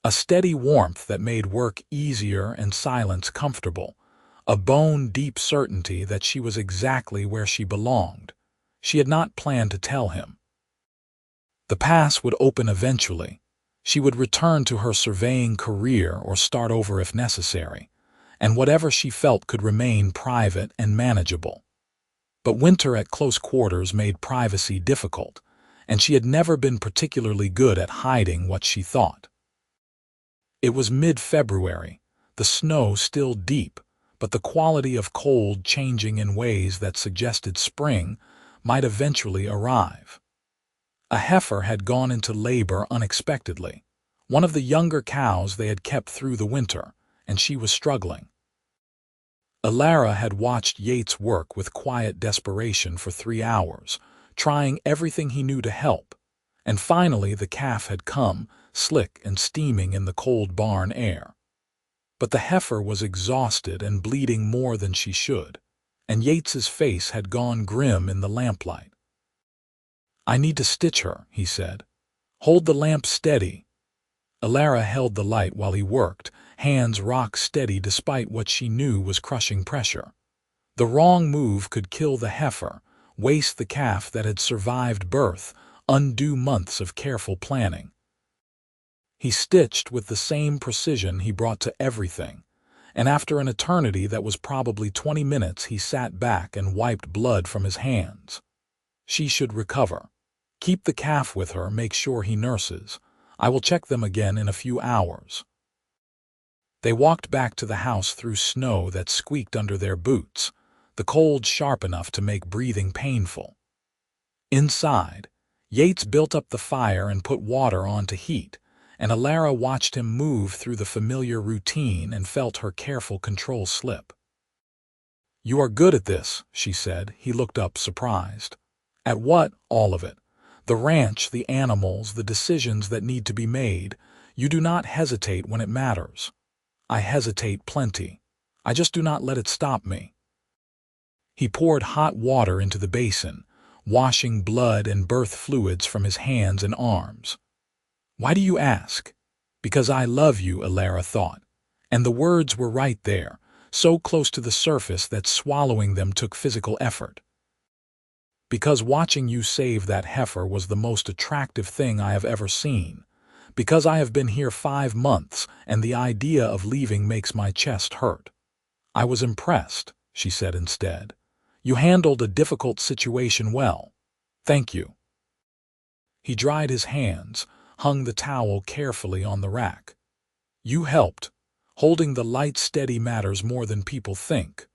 A steady warmth that made work easier and silence comfortable, a bone-deep certainty that she was exactly where she belonged. She had not planned to tell him. The pass would open eventually. She would return to her surveying career or start over if necessary, and whatever she felt could remain private and manageable. But winter at close quarters made privacy difficult, and she had never been particularly good at hiding what she thought. It was mid-February, the snow still deep, but the quality of cold changing in ways that suggested spring might eventually arrive. A heifer had gone into labor unexpectedly, one of the younger cows they had kept through the winter, and she was struggling. Elara had watched Yates work with quiet desperation for 3 hours, trying everything he knew to help, And finally the calf had come, slick and steaming in the cold barn air. But the heifer was exhausted and bleeding more than she should, and Yates's face had gone grim in the lamplight. "I need to stitch her," he said. "Hold the lamp steady." Elara held the light while he worked, hands rock steady despite what she knew was crushing pressure. The wrong move could kill the heifer, waste the calf that had survived birth, undo months of careful planning. He stitched with the same precision he brought to everything, and after an eternity that was probably 20 minutes he sat back and wiped blood from his hands. She should recover. Keep the calf with her, make sure he nurses. I will check them again in a few hours. They walked back to the house through snow that squeaked under their boots, the cold sharp enough to make breathing painful. Inside, Yates built up the fire and put water on to heat, and Elara watched him move through the familiar routine and felt her careful control slip. "You are good at this," she said. He looked up, surprised. "At what?" "All of it. The ranch, the animals, the decisions that need to be made. You do not hesitate when it matters." "I hesitate plenty. I just do not let it stop me." He poured hot water into the basin, washing blood and birth fluids from his hands and arms. "Why do you ask?" "Because I love you," Elara thought. And the words were right there, so close to the surface that swallowing them took physical effort. "Because watching you save that heifer was the most attractive thing I have ever seen. Because I have been here 5 months, and the idea of leaving makes my chest hurt." "I was impressed," she said instead. "You handled a difficult situation well. Thank you." He dried his hands, hung the towel carefully on the rack. "You helped. Holding the light steady matters more than people think."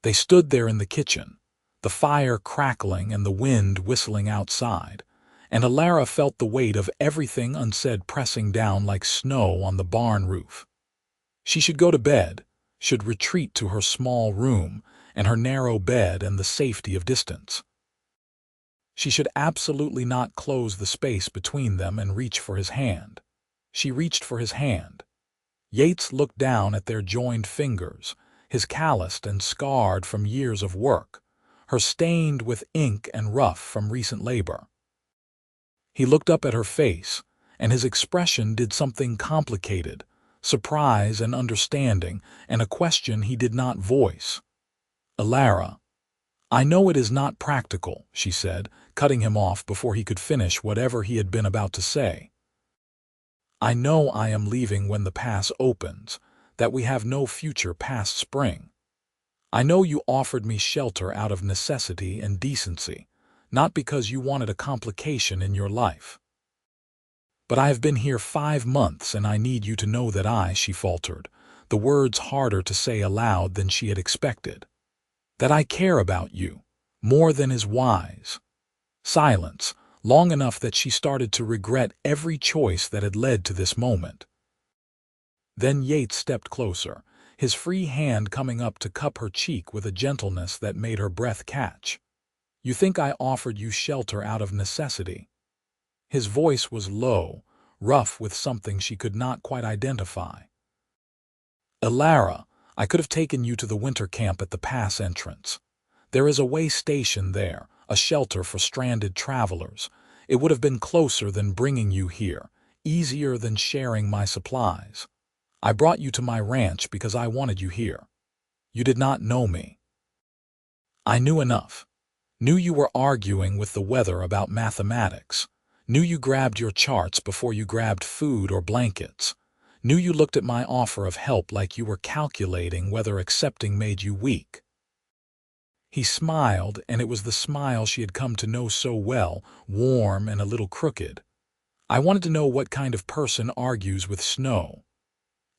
They stood there in the kitchen, the fire crackling and the wind whistling outside, and Elara felt the weight of everything unsaid pressing down like snow on the barn roof. She should go to bed, should retreat to her small room and her narrow bed and the safety of distance. She should absolutely not close the space between them and reach for his hand. She reached for his hand. Yates looked down at their joined fingers, his calloused and scarred from years of work, her stained with ink and rough from recent labor. He looked up at her face, and his expression did something complicated, surprise and understanding, and a question he did not voice. "Elara, I know it is not practical," she said, cutting him off before he could finish whatever he had been about to say. "I know I am leaving when the pass opens, that we have no future past spring. I know you offered me shelter out of necessity and decency, not because you wanted a complication in your life. But I have been here 5 months and I need you to know that she faltered, the words harder to say aloud than she had expected. "That I care about you, more than is wise." Silence, long enough that she started to regret every choice that had led to this moment. Then Yates stepped closer, his free hand coming up to cup her cheek with a gentleness that made her breath catch. "You think I offered you shelter out of necessity?" His voice was low, rough with something she could not quite identify. "Elara, I could have taken you to the winter camp at the pass entrance. There is a way station there, a shelter for stranded travelers. It would have been closer than bringing you here, easier than sharing my supplies. I brought you to my ranch because I wanted you here. You did not know me. I knew enough. Knew you were arguing with the weather about mathematics. Knew you grabbed your charts before you grabbed food or blankets. Knew you looked at my offer of help like you were calculating whether accepting made you weak." He smiled, and it was the smile she had come to know so well, warm and a little crooked. "I wanted to know what kind of person argues with snow.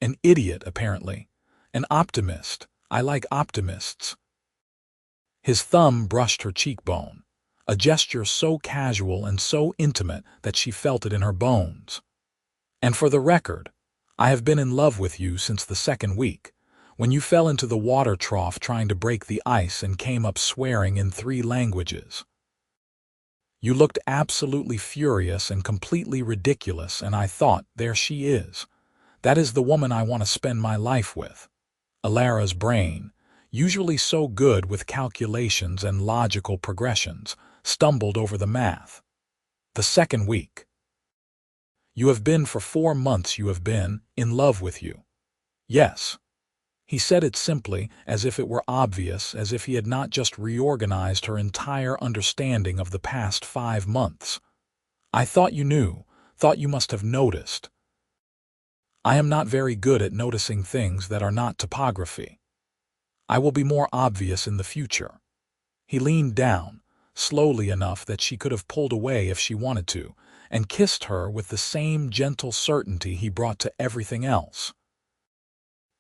An idiot, apparently. An optimist. I like optimists." His thumb brushed her cheekbone, a gesture so casual and so intimate that she felt it in her bones. "And for the record, I have been in love with you since the 2nd week, when you fell into the water trough trying to break the ice and came up swearing in 3 languages. You looked absolutely furious and completely ridiculous, and I thought, there she is. That is the woman I want to spend my life with." Elara's brain, usually so good with calculations and logical progressions, stumbled over the math. The second week. "You have been for 4 months. You have been in love with you." "Yes." He said it simply, as if it were obvious, as if he had not just reorganized her entire understanding of the past 5 months. "I thought you knew, thought you must have noticed." "I am not very good at noticing things that are not topography. I will be more obvious in the future." He leaned down, slowly enough that she could have pulled away if she wanted to, and kissed her with the same gentle certainty he brought to everything else.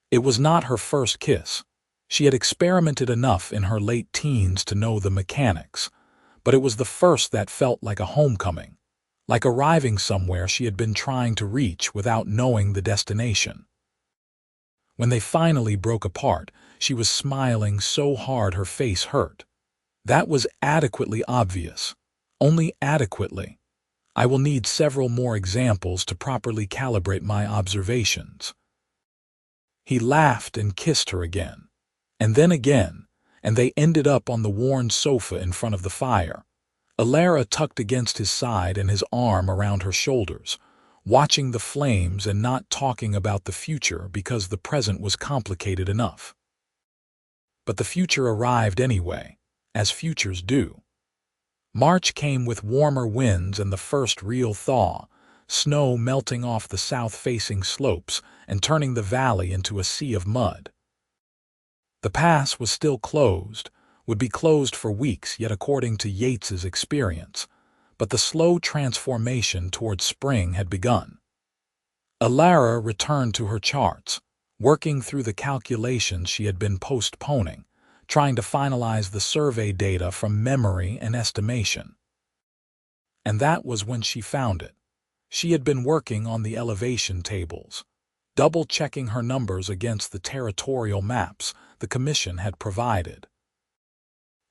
It was not her first kiss. She had experimented enough in her late teens to know the mechanics, but it was the first that felt like a homecoming, like arriving somewhere she had been trying to reach without knowing the destination. When they finally broke apart, she was smiling so hard her face hurt. That was adequately obvious. Only adequately. I will need several more examples to properly calibrate my observations. He laughed and kissed her again, and then again, and they ended up on the worn sofa in front of the fire. Elara tucked against his side and his arm around her shoulders, watching the flames and not talking about the future because the present was complicated enough. But the future arrived anyway, as futures do. March came with warmer winds and the first real thaw, snow melting off the south-facing slopes and turning the valley into a sea of mud. The pass was still closed, would be closed for weeks yet according to Yates's experience, but the slow transformation towards spring had begun. Elara returned to her charts, working through the calculations she had been postponing, trying to finalize the survey data from memory and estimation. And that was when she found it. She had been working on the elevation tables, double-checking her numbers against the territorial maps the Commission had provided.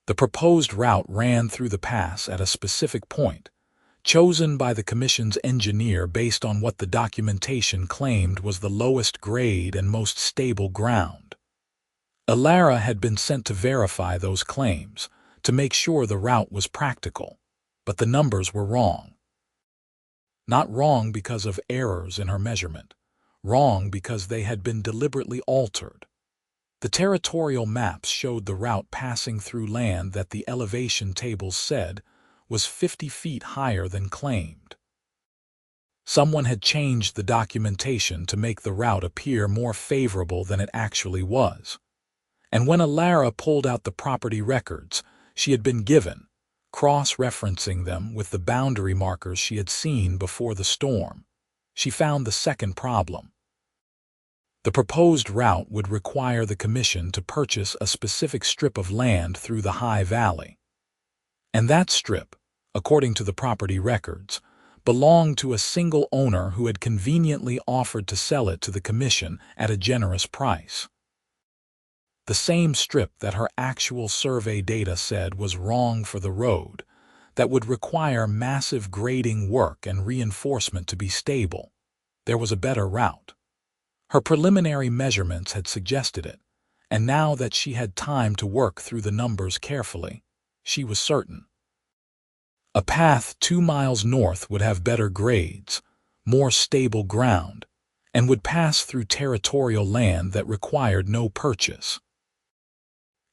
The proposed route ran through the pass at a specific point, chosen by the Commission's engineer based on what the documentation claimed was the lowest grade and most stable ground. Elara had been sent to verify those claims, to make sure the route was practical, but the numbers were wrong. Not wrong because of errors in her measurement, wrong because they had been deliberately altered. The territorial maps showed the route passing through land that the elevation tables said was 50 feet higher than claimed. Someone had changed the documentation to make the route appear more favorable than it actually was. And when Elara pulled out the property records she had been given, cross-referencing them with the boundary markers she had seen before the storm, she found the second problem. The proposed route would require the Commission to purchase a specific strip of land through the high valley. And that strip, according to the property records, belonged to a single owner who had conveniently offered to sell it to the Commission at a generous price. The same strip that her actual survey data said was wrong for the road, that would require massive grading work and reinforcement to be stable. There was a better route. Her preliminary measurements had suggested it, and now that she had time to work through the numbers carefully, she was certain. A path 2 miles north would have better grades, more stable ground, and would pass through territorial land that required no purchase.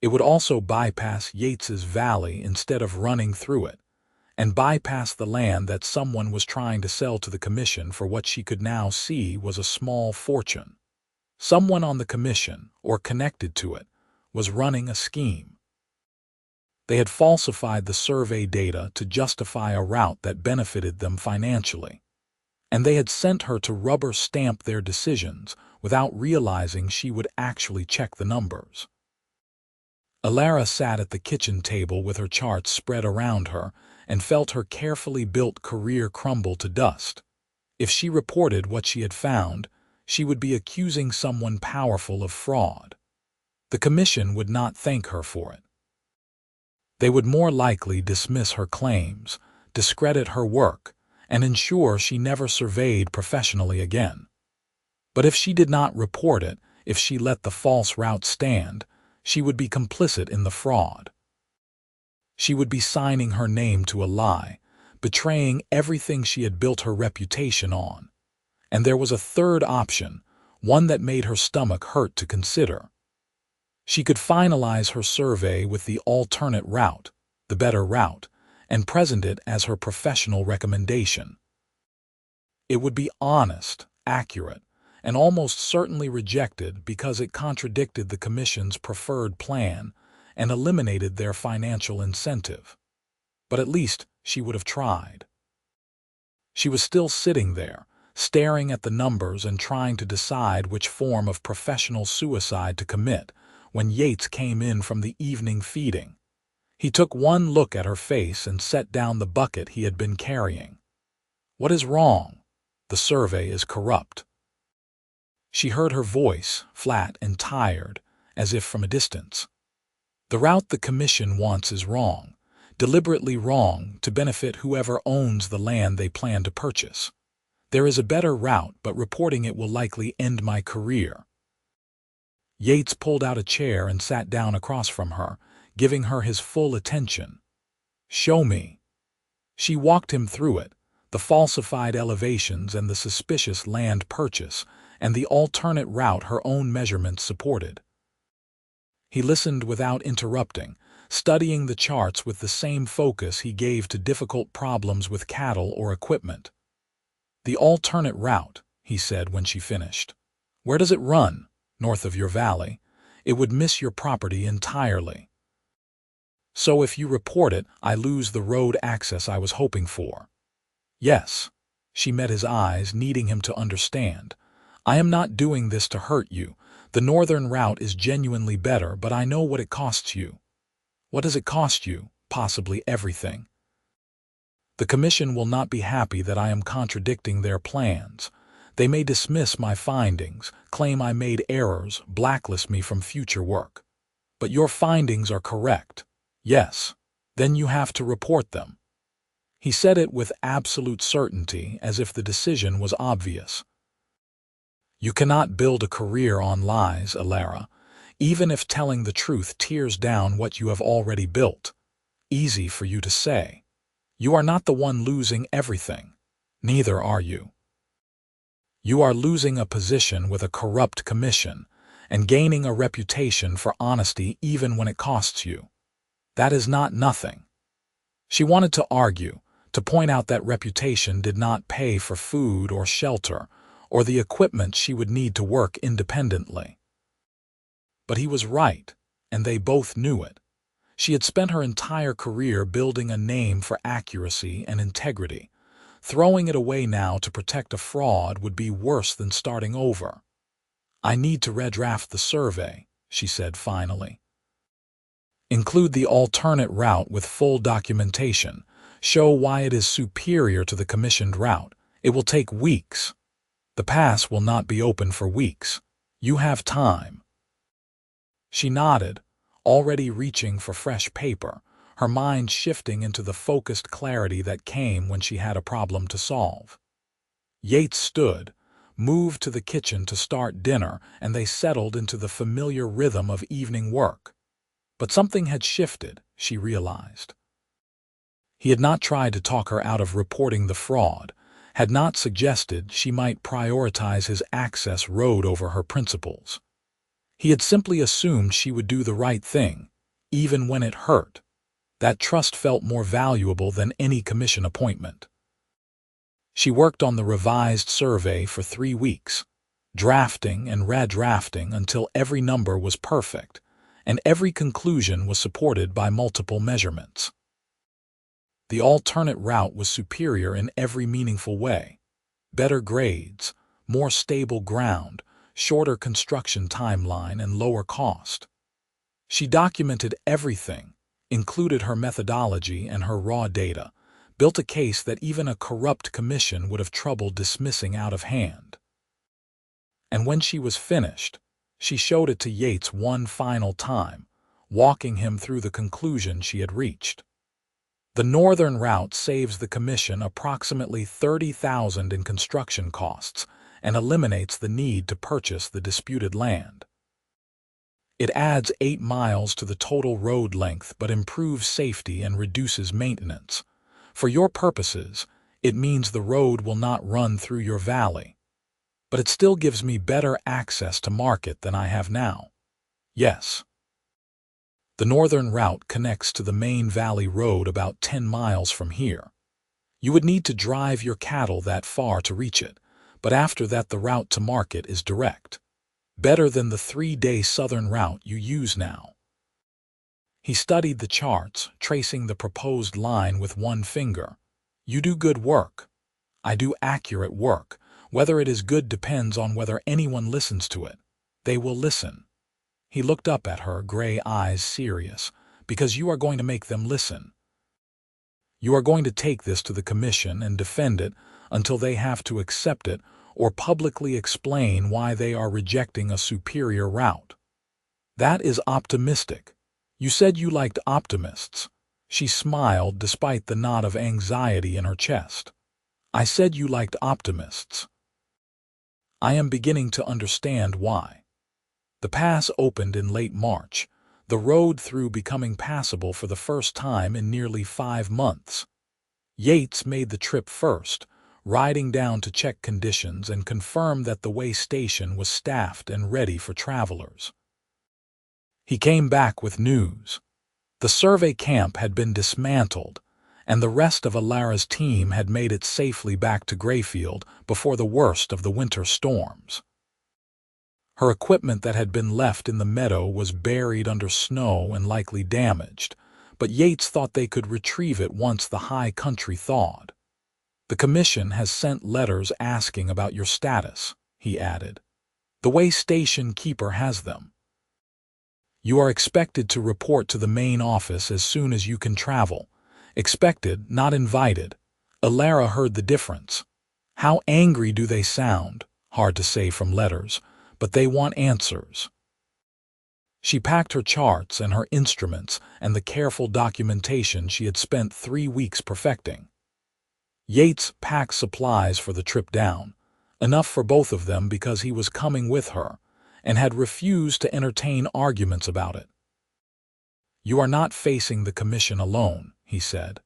It would also bypass Yates's Valley instead of running through it, and bypass the land that someone was trying to sell to the Commission for what she could now see was a small fortune. Someone on the Commission, or connected to it, was running a scheme. They had falsified the survey data to justify a route that benefited them financially, and they had sent her to rubber stamp their decisions without realizing she would actually check the numbers. Elara sat at the kitchen table with her charts spread around her and felt her carefully built career crumble to dust. If she reported what she had found, she would be accusing someone powerful of fraud. The Commission would not thank her for it. They would more likely dismiss her claims, discredit her work, and ensure she never surveyed professionally again. But if she did not report it, if she let the false route stand, she would be complicit in the fraud. She would be signing her name to a lie, betraying everything she had built her reputation on. And there was a third option, one that made her stomach hurt to consider. She could finalize her survey with the alternate route, the better route, and present it as her professional recommendation. It would be honest, accurate, and almost certainly rejected because it contradicted the Commission's preferred plan and eliminated their financial incentive. But at least she would have tried. She was still sitting there, staring at the numbers and trying to decide which form of professional suicide to commit, when Yates came in from the evening feeding. He took one look at her face and set down the bucket he had been carrying. "What is wrong? The survey is corrupt." She heard her voice, flat and tired, as if from a distance. "The route the Commission wants is wrong, deliberately wrong to benefit whoever owns the land they plan to purchase. There is a better route, but reporting it will likely end my career." Yates pulled out a chair and sat down across from her, giving her his full attention. "Show me." She walked him through it, the falsified elevations and the suspicious land purchase, and the alternate route her own measurements supported. He listened without interrupting, studying the charts with the same focus he gave to difficult problems with cattle or equipment. "The alternate route," he said when she finished. "Where does it run? North of your valley. It would miss your property entirely. So if you report it, I lose the road access I was hoping for." "Yes." She met his eyes, needing him to understand. "I am not doing this to hurt you. The northern route is genuinely better, but I know what it costs you." "What does it cost you?" "Possibly everything. The Commission will not be happy that I am contradicting their plans. They may dismiss my findings, claim I made errors, blacklist me from future work. But your findings are correct. Yes. Then you have to report them." He said it with absolute certainty, as if the decision was obvious. "You cannot build a career on lies, Elara, even if telling the truth tears down what you have already built. Easy for you to say. You are not the one losing everything. Neither are you. You are losing a position with a corrupt commission and gaining a reputation for honesty even when it costs you. That is not nothing." She wanted to argue, to point out that reputation did not pay for food or shelter or the equipment she would need to work independently. But he was right, and they both knew it. She had spent her entire career building a name for accuracy and integrity. Throwing it away now to protect a fraud would be worse than starting over. "I need to redraft the survey," she said finally. "Include the alternate route with full documentation. Show why it is superior to the commissioned route. It will take weeks. The pass will not be open for weeks. You have time." She nodded, already reaching for fresh paper, her mind shifting into the focused clarity that came when she had a problem to solve. Yates stood, moved to the kitchen to start dinner, and they settled into the familiar rhythm of evening work. But something had shifted, she realized. He had not tried to talk her out of reporting the fraud, had not suggested she might prioritize his access road over her principles. He had simply assumed she would do the right thing, even when it hurt. That trust felt more valuable than any commission appointment. She worked on the revised survey for 3 weeks, drafting and redrafting until every number was perfect, and every conclusion was supported by multiple measurements. The alternate route was superior in every meaningful way. Better grades, more stable ground, shorter construction timeline, and lower cost. She documented everything, included her methodology and her raw data, built a case that even a corrupt commission would have trouble dismissing out of hand. And when she was finished, she showed it to Yates one final time, walking him through the conclusion she had reached. The northern route saves the Commission approximately $30,000 in construction costs and eliminates the need to purchase the disputed land. It adds 8 miles to the total road length but improves safety and reduces maintenance. For your purposes, it means the road will not run through your valley. But it still gives me better access to market than I have now. Yes. The northern route connects to the main valley road about 10 miles from here. You would need to drive your cattle that far to reach it, but after that the route to market is direct. Better than the 3-day southern route you use now. He studied the charts, tracing the proposed line with one finger. You do good work. I do accurate work. Whether it is good depends on whether anyone listens to it. They will listen. He looked up at her, gray eyes serious, because you are going to make them listen. You are going to take this to the Commission and defend it until they have to accept it or publicly explain why they are rejecting a superior route. That is optimistic. You said you liked optimists. She smiled despite the knot of anxiety in her chest. I said you liked optimists. I am beginning to understand why. The pass opened in late March, the road through becoming passable for the first time in nearly 5 months. Yates made the trip first, riding down to check conditions and confirm that the way station was staffed and ready for travelers. He came back with news. The survey camp had been dismantled, and the rest of Elara's team had made it safely back to Grayfield before the worst of the winter storms. Her equipment that had been left in the meadow was buried under snow and likely damaged, but Yates thought they could retrieve it once the high country thawed. The Commission has sent letters asking about your status, he added. The way station keeper has them. You are expected to report to the main office as soon as you can travel. Expected, not invited. Elara heard the difference. How angry do they sound? Hard to say from letters, but they want answers. She packed her charts and her instruments and the careful documentation she had spent 3 weeks perfecting. Yates packed supplies for the trip down, enough for both of them because he was coming with her, and had refused to entertain arguments about it. You are not facing the Commission alone, he said.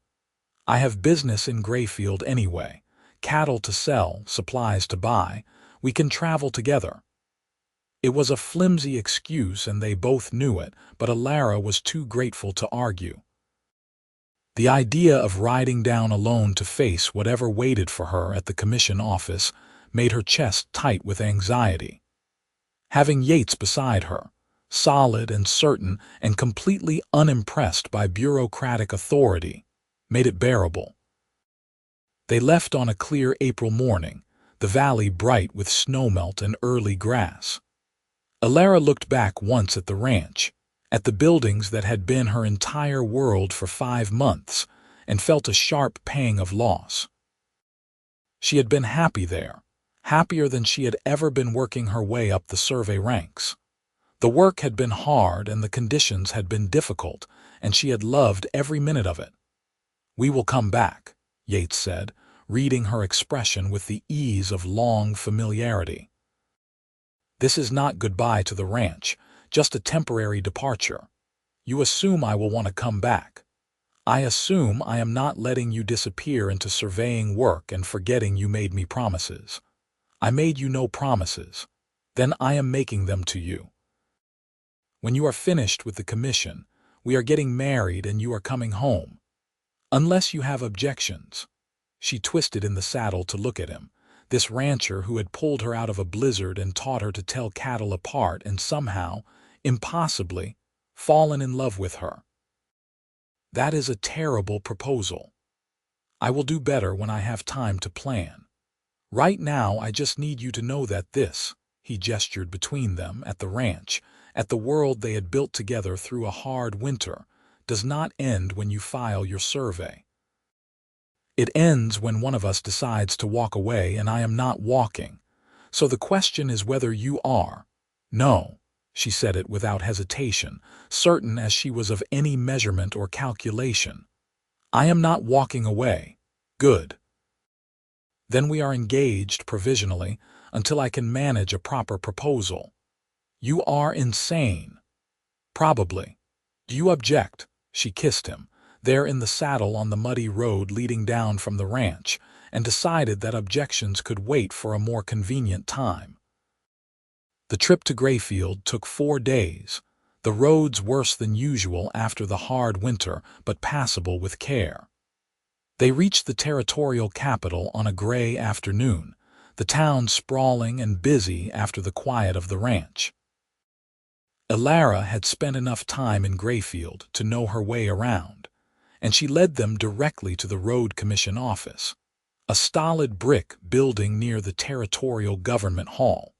I have business in Grayfield anyway, cattle to sell, supplies to buy. We can travel together. It was a flimsy excuse and they both knew it, but Elara was too grateful to argue. The idea of riding down alone to face whatever waited for her at the Commission office made her chest tight with anxiety. Having Yates beside her, solid and certain and completely unimpressed by bureaucratic authority, made it bearable. They left on a clear April morning, the valley bright with snowmelt and early grass. Elara looked back once at the ranch, at the buildings that had been her entire world for 5 months, and felt a sharp pang of loss. She had been happy there, happier than she had ever been working her way up the survey ranks. The work had been hard and the conditions had been difficult, and she had loved every minute of it. We will come back, Yates said, reading her expression with the ease of long familiarity. This is not goodbye to the ranch, just a temporary departure. You assume I will want to come back. I assume I am not letting you disappear into surveying work and forgetting you made me promises. I made you no promises. Then I am making them to you. When you are finished with the Commission, we are getting married and you are coming home. Unless you have objections. She twisted in the saddle to look at him, this rancher who had pulled her out of a blizzard and taught her to tell cattle apart and somehow, impossibly, fallen in love with her. That is a terrible proposal. I will do better when I have time to plan. Right now I just need you to know that this, he gestured between them at the ranch, at the world they had built together through a hard winter, does not end when you file your survey. It ends when one of us decides to walk away and I am not walking. So the question is whether you are. No, she said it without hesitation, certain as she was of any measurement or calculation. I am not walking away. Good. Then we are engaged provisionally until I can manage a proper proposal. You are insane. Probably. Do you object? She kissed him, there in the saddle on the muddy road leading down from the ranch, and decided that objections could wait for a more convenient time. The trip to Grayfield took 4 days, the roads worse than usual after the hard winter, but passable with care. They reached the territorial capital on a gray afternoon, the town sprawling and busy after the quiet of the ranch. Elara had spent enough time in Grayfield to know her way around, and she led them directly to the Road Commission office, a stolid brick building near the Territorial Government Hall.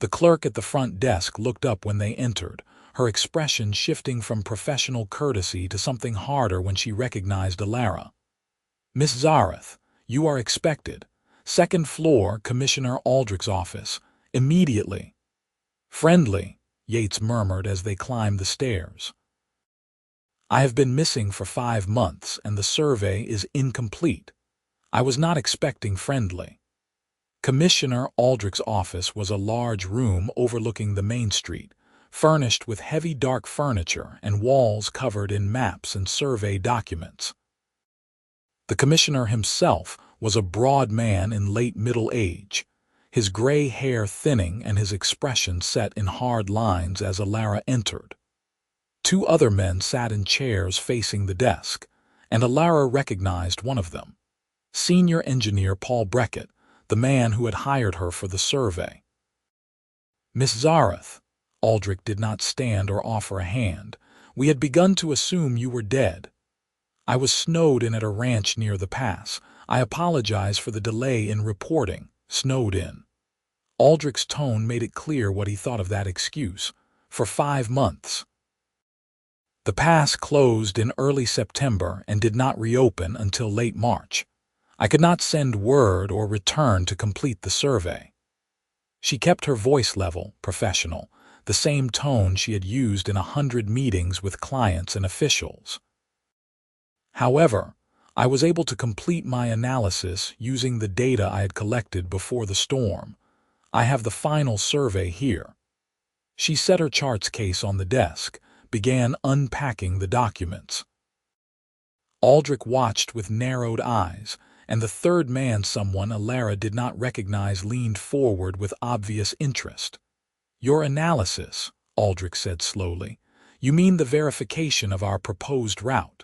The clerk at the front desk looked up when they entered, her expression shifting from professional courtesy to something harder when she recognized Elara. "Miss Zareth, you are expected. 2nd floor, Commissioner Aldrich's office. Immediately." "Friendly," Yates murmured as they climbed the stairs. "I have been missing for 5 months, and the survey is incomplete. I was not expecting friendly." Commissioner Aldrich's office was a large room overlooking the main street, furnished with heavy dark furniture and walls covered in maps and survey documents. The commissioner himself was a broad man in late middle age, his gray hair thinning and his expression set in hard lines as Elara entered. 2 other men sat in chairs facing the desk, and Elara recognized one of them, Senior Engineer Paul Breckett, the man who had hired her for the survey. "Miss Zareth," Aldrich did not stand or offer a hand, "we had begun to assume you were dead. I was snowed in at a ranch near the pass. I apologize for the delay in reporting. Snowed in." Aldrich's tone made it clear what he thought of that excuse. "For 5 months. The pass closed in early September and did not reopen until late March. I could not send word or return to complete the survey." She kept her voice level, professional, the same tone she had used in 100 meetings with clients and officials. "However, I was able to complete my analysis using the data I had collected before the storm. I have the final survey here." She set her charts case on the desk, began unpacking the documents. Aldrich watched with narrowed eyes, and the third man, someone Elara did not recognize, leaned forward with obvious interest. "Your analysis," Aldrich said slowly. "You mean the verification of our proposed route?"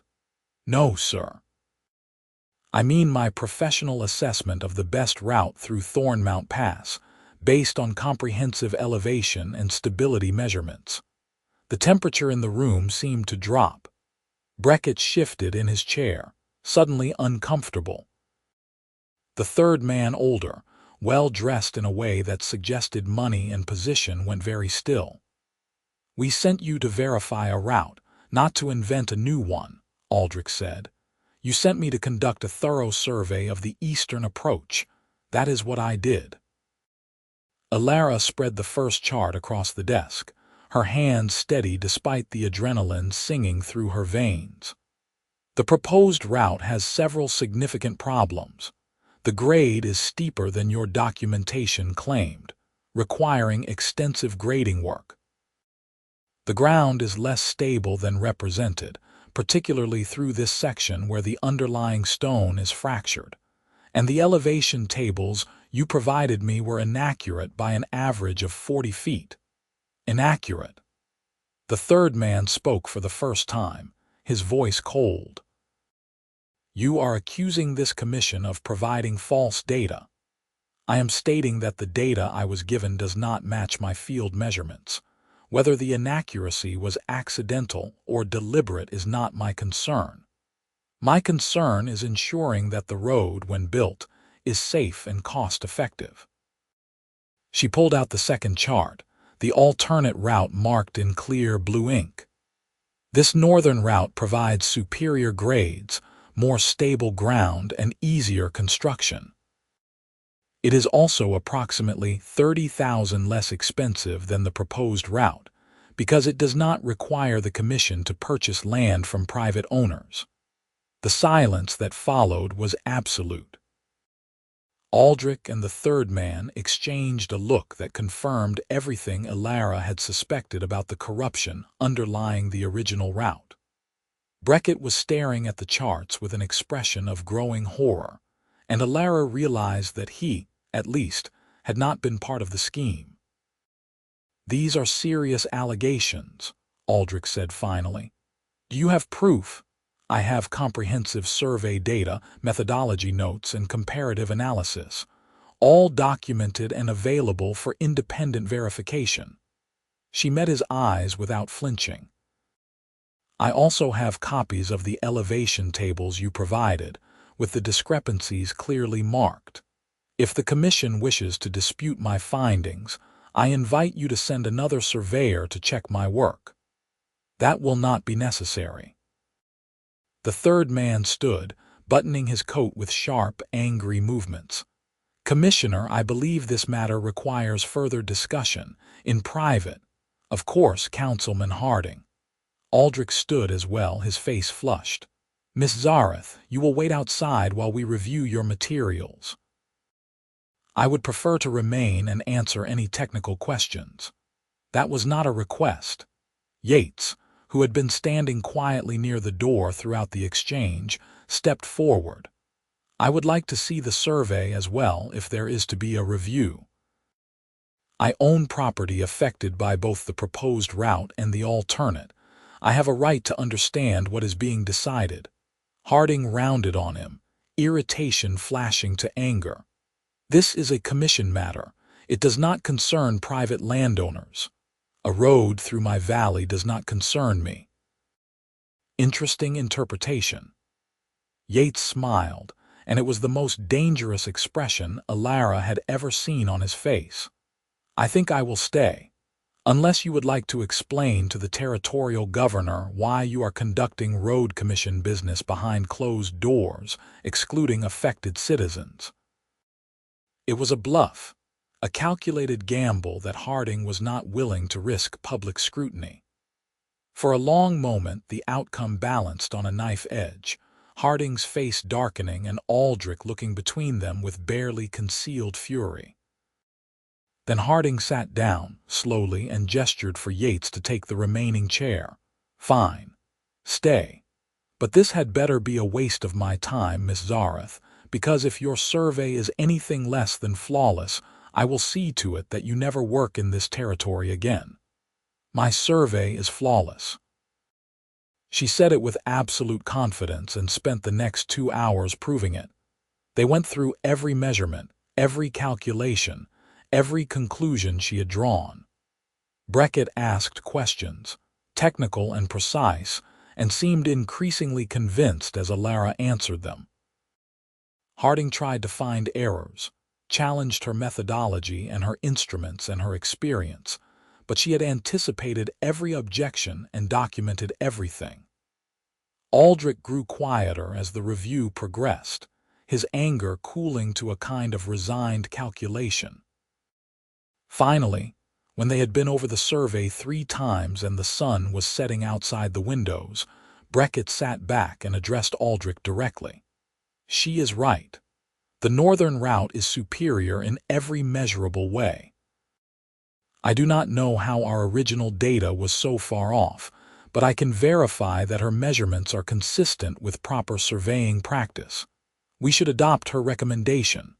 "No, sir. I mean my professional assessment of the best route through Thornmount Pass, based on comprehensive elevation and stability measurements." The temperature in the room seemed to drop. Breckett shifted in his chair, suddenly uncomfortable. The third man, older, well-dressed in a way that suggested money and position, went very still. "We sent you to verify a route, not to invent a new one," Aldrich said. "You sent me to conduct a thorough survey of the eastern approach. That is what I did." Elara spread the first chart across the desk, her hands steady despite the adrenaline singing through her veins. "The proposed route has several significant problems. The grade is steeper than your documentation claimed, requiring extensive grading work. The ground is less stable than represented, particularly through this section where the underlying stone is fractured, and the elevation tables you provided me were inaccurate by an average of 40 feet. Inaccurate." The third man spoke for the first time, his voice cold. "You are accusing this commission of providing false data. I am stating that the data I was given does not match my field measurements. Whether the inaccuracy was accidental or deliberate is not my concern. My concern is ensuring that the road, when built, is safe and cost-effective." She pulled out the second chart, the alternate route marked in clear blue ink. "This northern route provides superior grades, more stable ground, and easier construction. It is also approximately $30,000 less expensive than the proposed route, because it does not require the commission to purchase land from private owners. The silence that followed was absolute. Aldrich and the third man exchanged a look that confirmed everything Elara had suspected about the corruption underlying the original route. Beckett was staring at the charts with an expression of growing horror, and Elara realized that he, at least, had not been part of the scheme. "These are serious allegations," Aldrich said finally. "Do you have proof?" "I have comprehensive survey data, methodology notes, and comparative analysis, all documented and available for independent verification." She met his eyes without flinching. "I also have copies of the elevation tables you provided, with the discrepancies clearly marked. If the Commission wishes to dispute my findings, I invite you to send another surveyor to check my work." "That will not be necessary." The third man stood, buttoning his coat with sharp, angry movements. "Commissioner, I believe this matter requires further discussion, in private." "Of course, Councilman Harding." Aldrich stood as well, his face flushed. "Miss Zareth, you will wait outside while we review your materials." "I would prefer to remain and answer any technical questions." That was not a request. Yates, who had been standing quietly near the door throughout the exchange, stepped forward. "I would like to see the survey as well if there is to be a review. I own property affected by both the proposed route and the alternate. I have a right to understand what is being decided." Harding rounded on him, irritation flashing to anger. "This is a commission matter. It does not concern private landowners. A road through my valley does not concern me." Interesting interpretation. Yates smiled, and it was the most dangerous expression Elara had ever seen on his face. "I think I will stay, unless you would like to explain to the territorial governor why you are conducting road commission business behind closed doors, excluding affected citizens." It was a bluff, a calculated gamble that Harding was not willing to risk public scrutiny. For a long moment the outcome balanced on a knife edge, Harding's face darkening and Aldrich looking between them with barely concealed fury. Then Harding sat down, slowly, and gestured for Yates to take the remaining chair. "Fine. Stay. But this had better be a waste of my time, Miss Zareth, because if your survey is anything less than flawless, I will see to it that you never work in this territory again." "My survey is flawless." She said it with absolute confidence and spent the next 2 hours proving it. They went through every measurement, every calculation, every conclusion she had drawn. Beckett asked questions, technical and precise, and seemed increasingly convinced as Elara answered them. Harding tried to find errors, challenged her methodology and her instruments and her experience, but she had anticipated every objection and documented everything. Aldrich grew quieter as the review progressed, his anger cooling to a kind of resigned calculation. Finally, when they had been over the survey 3 times and the sun was setting outside the windows, Beckett sat back and addressed Aldrich directly. "She is right. The northern route is superior in every measurable way. I do not know how our original data was so far off, but I can verify that her measurements are consistent with proper surveying practice. We should adopt her recommendation."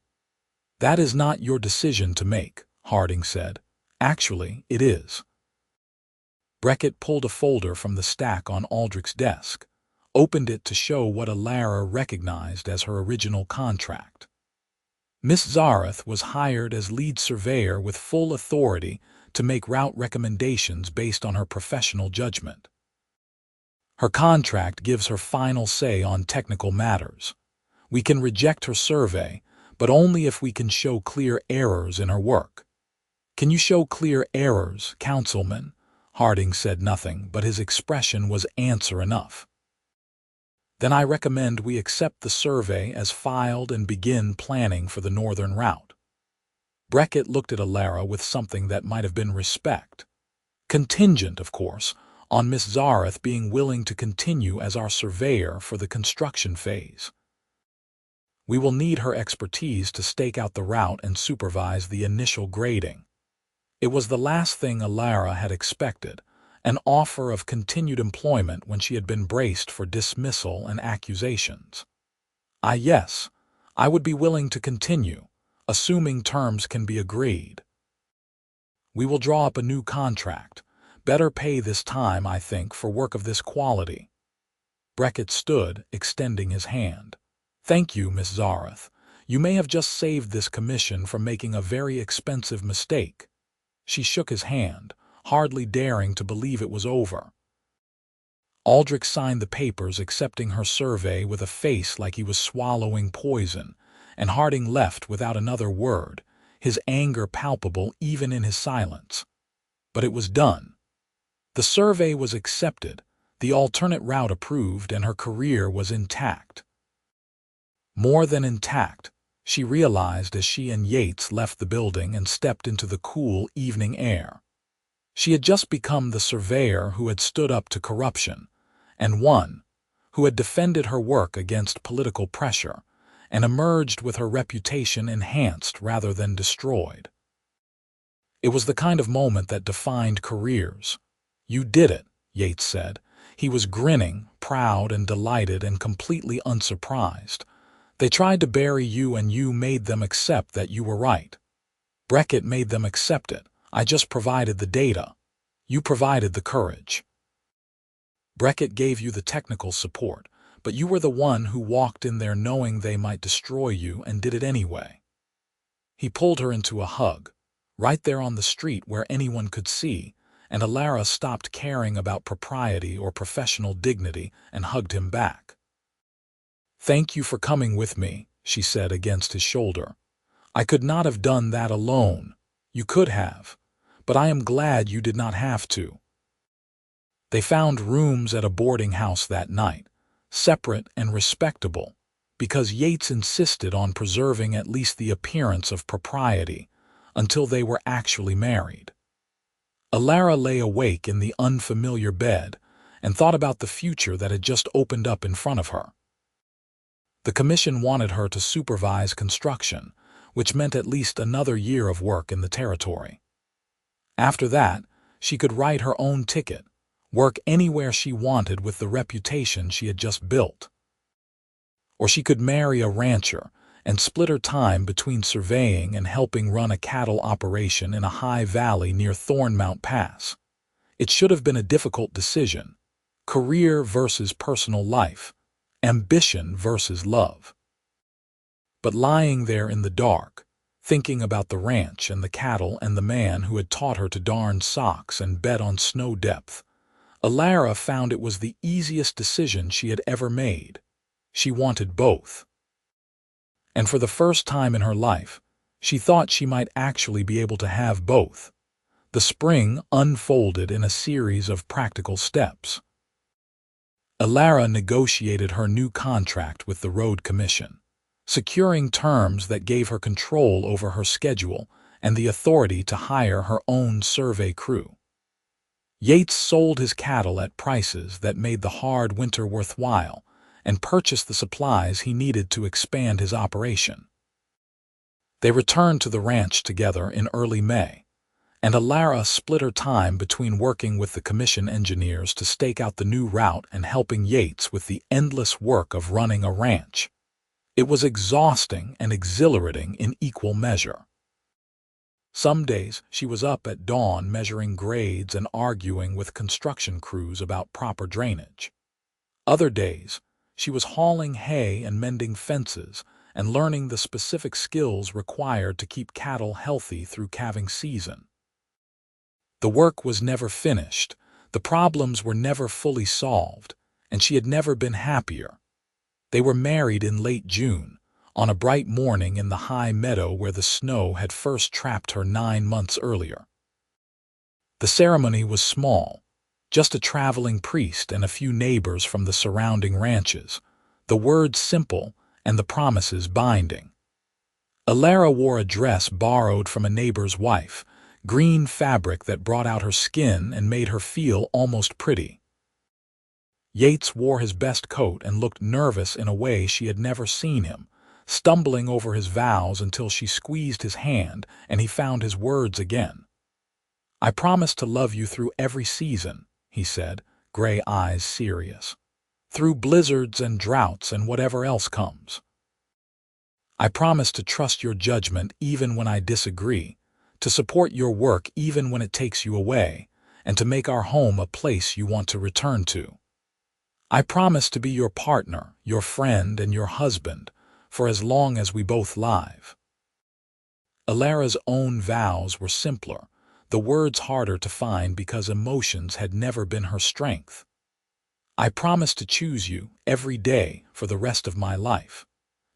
"That is not your decision to make," Harding said. "Actually, it is." Beckett pulled a folder from the stack on Aldrich's desk, opened it to show what Elara recognized as her original contract. Miss Zareth was hired as lead surveyor with full authority to make route recommendations based on her professional judgment. Her contract gives her final say on technical matters. We can reject her survey, but only if we can show clear errors in her work. "Can you show clear errors, Councilman?" Harding said nothing, but his expression was answer enough. "Then I recommend we accept the survey as filed and begin planning for the northern route." Beckett looked at Elara with something that might have been respect. Contingent, of course, on Miss Zareth being willing to continue as our surveyor for the construction phase. We will need her expertise to stake out the route and supervise the initial grading. It was the last thing Elara had expected, an offer of continued employment when she had been braced for dismissal and accusations. Yes, I would be willing to continue, assuming terms can be agreed. We will draw up a new contract. Better pay this time, I think, for work of this quality. Beckett stood, extending his hand. Thank you, Miss Zareth. You may have just saved this commission from making a very expensive mistake. She shook his hand, hardly daring to believe it was over. Aldrich signed the papers accepting her survey with a face like he was swallowing poison, and Harding left without another word, his anger palpable even in his silence. But it was done. The survey was accepted, the alternate route approved, and her career was intact. More than intact, she realized as she and Yates left the building and stepped into the cool evening air. She had just become the surveyor who had stood up to corruption, and one who had defended her work against political pressure, and emerged with her reputation enhanced rather than destroyed. It was the kind of moment that defined careers. You did it, Yates said. He was grinning, proud and delighted and completely unsurprised. They tried to bury you and you made them accept that you were right. Beckett made them accept it. I just provided the data. You provided the courage. Beckett gave you the technical support, but you were the one who walked in there knowing they might destroy you and did it anyway. He pulled her into a hug, right there on the street where anyone could see, and Elara stopped caring about propriety or professional dignity and hugged him back. Thank you for coming with me, she said against his shoulder. I could not have done that alone. You could have, but I am glad you did not have to. They found rooms at a boarding house that night, separate and respectable, because Yates insisted on preserving at least the appearance of propriety until they were actually married. Elara lay awake in the unfamiliar bed and thought about the future that had just opened up in front of her. The commission wanted her to supervise construction, which meant at least another year of work in the territory. After that, she could write her own ticket, work anywhere she wanted with the reputation she had just built. Or she could marry a rancher and split her time between surveying and helping run a cattle operation in a high valley near Thornmount Pass. It should have been a difficult decision: career versus personal life, ambition versus love. But lying there in the dark, thinking about the ranch and the cattle and the man who had taught her to darn socks and bet on snow depth, Elara found it was the easiest decision she had ever made. She wanted both. And for the first time in her life, she thought she might actually be able to have both. The spring unfolded in a series of practical steps. Elara negotiated her new contract with the Road Commission, securing terms that gave her control over her schedule and the authority to hire her own survey crew. Yates sold his cattle at prices that made the hard winter worthwhile and purchased the supplies he needed to expand his operation. They returned to the ranch together in early May, and Elara split her time between working with the commission engineers to stake out the new route and helping Yates with the endless work of running a ranch. It was exhausting and exhilarating in equal measure. Some days she was up at dawn measuring grades and arguing with construction crews about proper drainage. Other days, she was hauling hay and mending fences and learning the specific skills required to keep cattle healthy through calving season. The work was never finished, the problems were never fully solved, and she had never been happier. They were married in late June, on a bright morning in the high meadow where the snow had first trapped her 9 months earlier. The ceremony was small, just a traveling priest and a few neighbors from the surrounding ranches, the words simple and the promises binding. Elara wore a dress borrowed from a neighbor's wife, green fabric that brought out her skin and made her feel almost pretty. Yates wore his best coat and looked nervous in a way she had never seen him, stumbling over his vows until she squeezed his hand and he found his words again. "I promise to love you through every season," he said, gray eyes serious. "Through blizzards and droughts and whatever else comes. I promise to trust your judgment even when I disagree, to support your work even when it takes you away, and to make our home a place you want to return to. I promise to be your partner, your friend, and your husband, for as long as we both live." Elara's own vows were simpler, the words harder to find because emotions had never been her strength. "I promise to choose you every day for the rest of my life,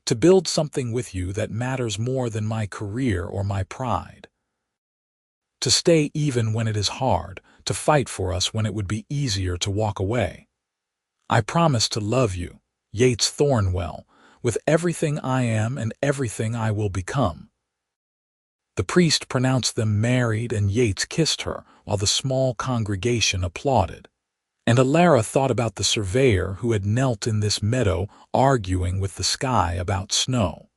to build something with you that matters more than my career or my pride. To stay even when it is hard, to fight for us when it would be easier to walk away. I promise to love you, Yates Thornwell, with everything I am and everything I will become." The priest pronounced them married and Yates kissed her while the small congregation applauded. And Elara thought about the surveyor who had knelt in this meadow arguing with the sky about snow.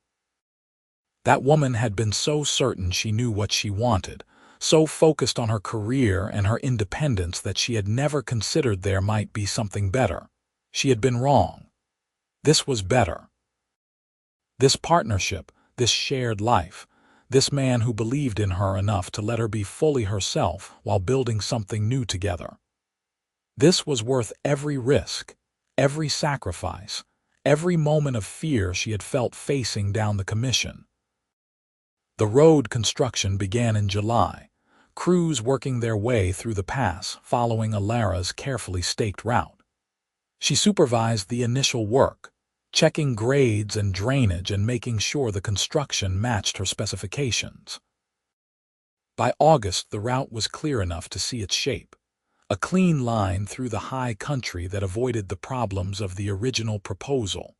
That woman had been so certain she knew what she wanted, so focused on her career and her independence that she had never considered there might be something better. She had been wrong. This was better. This partnership, this shared life, this man who believed in her enough to let her be fully herself while building something new together. This was worth every risk, every sacrifice, every moment of fear she had felt facing down the commission. The road construction began in July, crews working their way through the pass following Elara's carefully staked route. She supervised the initial work, checking grades and drainage and making sure the construction matched her specifications. By August, the route was clear enough to see its shape, a clean line through the high country that avoided the problems of the original proposal.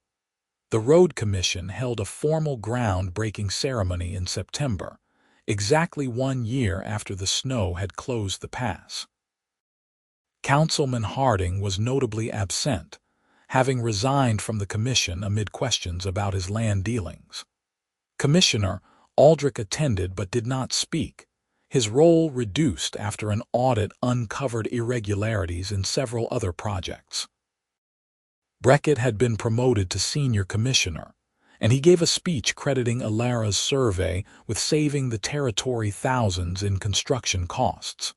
The Road Commission held a formal ground-breaking ceremony in September, exactly 1 year after the snow had closed the pass. Councilman Harding was notably absent, having resigned from the commission amid questions about his land dealings. Commissioner Aldrich attended but did not speak, his role reduced after an audit uncovered irregularities in several other projects. Breckett had been promoted to senior commissioner, and he gave a speech crediting Elara's survey with saving the territory thousands in construction costs.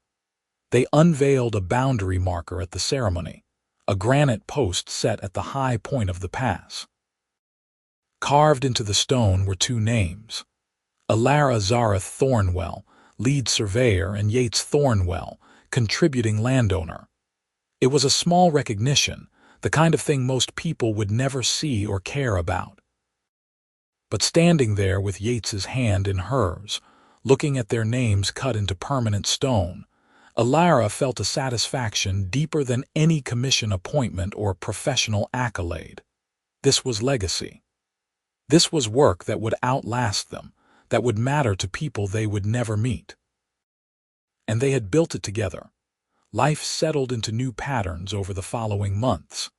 They unveiled a boundary marker at the ceremony, a granite post set at the high point of the pass. Carved into the stone were 2 names: Elara Zareth Thornwell, lead surveyor, and Yates Thornwell, contributing landowner. It was a small recognition, the kind of thing most people would never see or care about. But standing there with Yates's hand in hers, looking at their names cut into permanent stone, Elara felt a satisfaction deeper than any commission appointment or professional accolade. This was legacy. This was work that would outlast them, that would matter to people they would never meet. And they had built it together. Life settled into new patterns over the following months.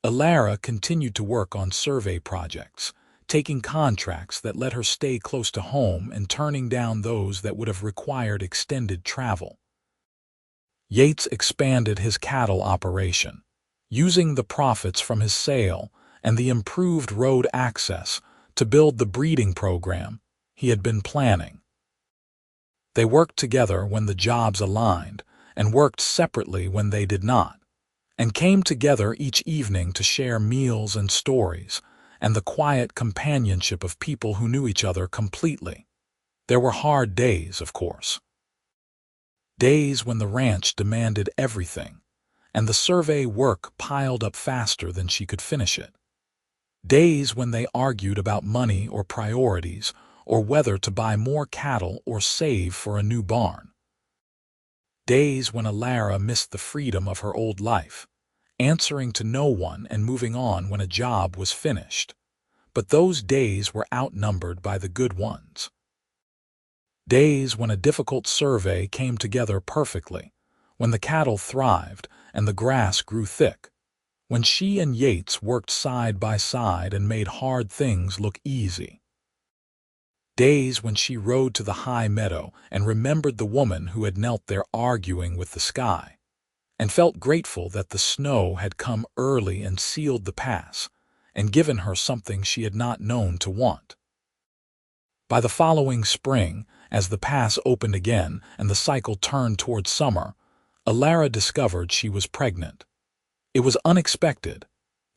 Elara continued to work on survey projects, taking contracts that let her stay close to home and turning down those that would have required extended travel. Yates expanded his cattle operation, using the profits from his sale and the improved road access to build the breeding program he had been planning. They worked together when the jobs aligned and worked separately when they did not, and came together each evening to share meals and stories and the quiet companionship of people who knew each other completely. There were hard days, of course. Days when the ranch demanded everything, and the survey work piled up faster than she could finish it. Days when they argued about money or priorities, or whether to buy more cattle or save for a new barn. Days when Elara missed the freedom of her old life, answering to no one and moving on when a job was finished. But those days were outnumbered by the good ones. Days when a difficult survey came together perfectly, when the cattle thrived and the grass grew thick, when she and Yates worked side by side and made hard things look easy. Days when she rode to the high meadow and remembered the woman who had knelt there arguing with the sky, and felt grateful that the snow had come early and sealed the pass, and given her something she had not known to want. By the following spring, as the pass opened again and the cycle turned toward summer, Elara discovered she was pregnant. It was unexpected.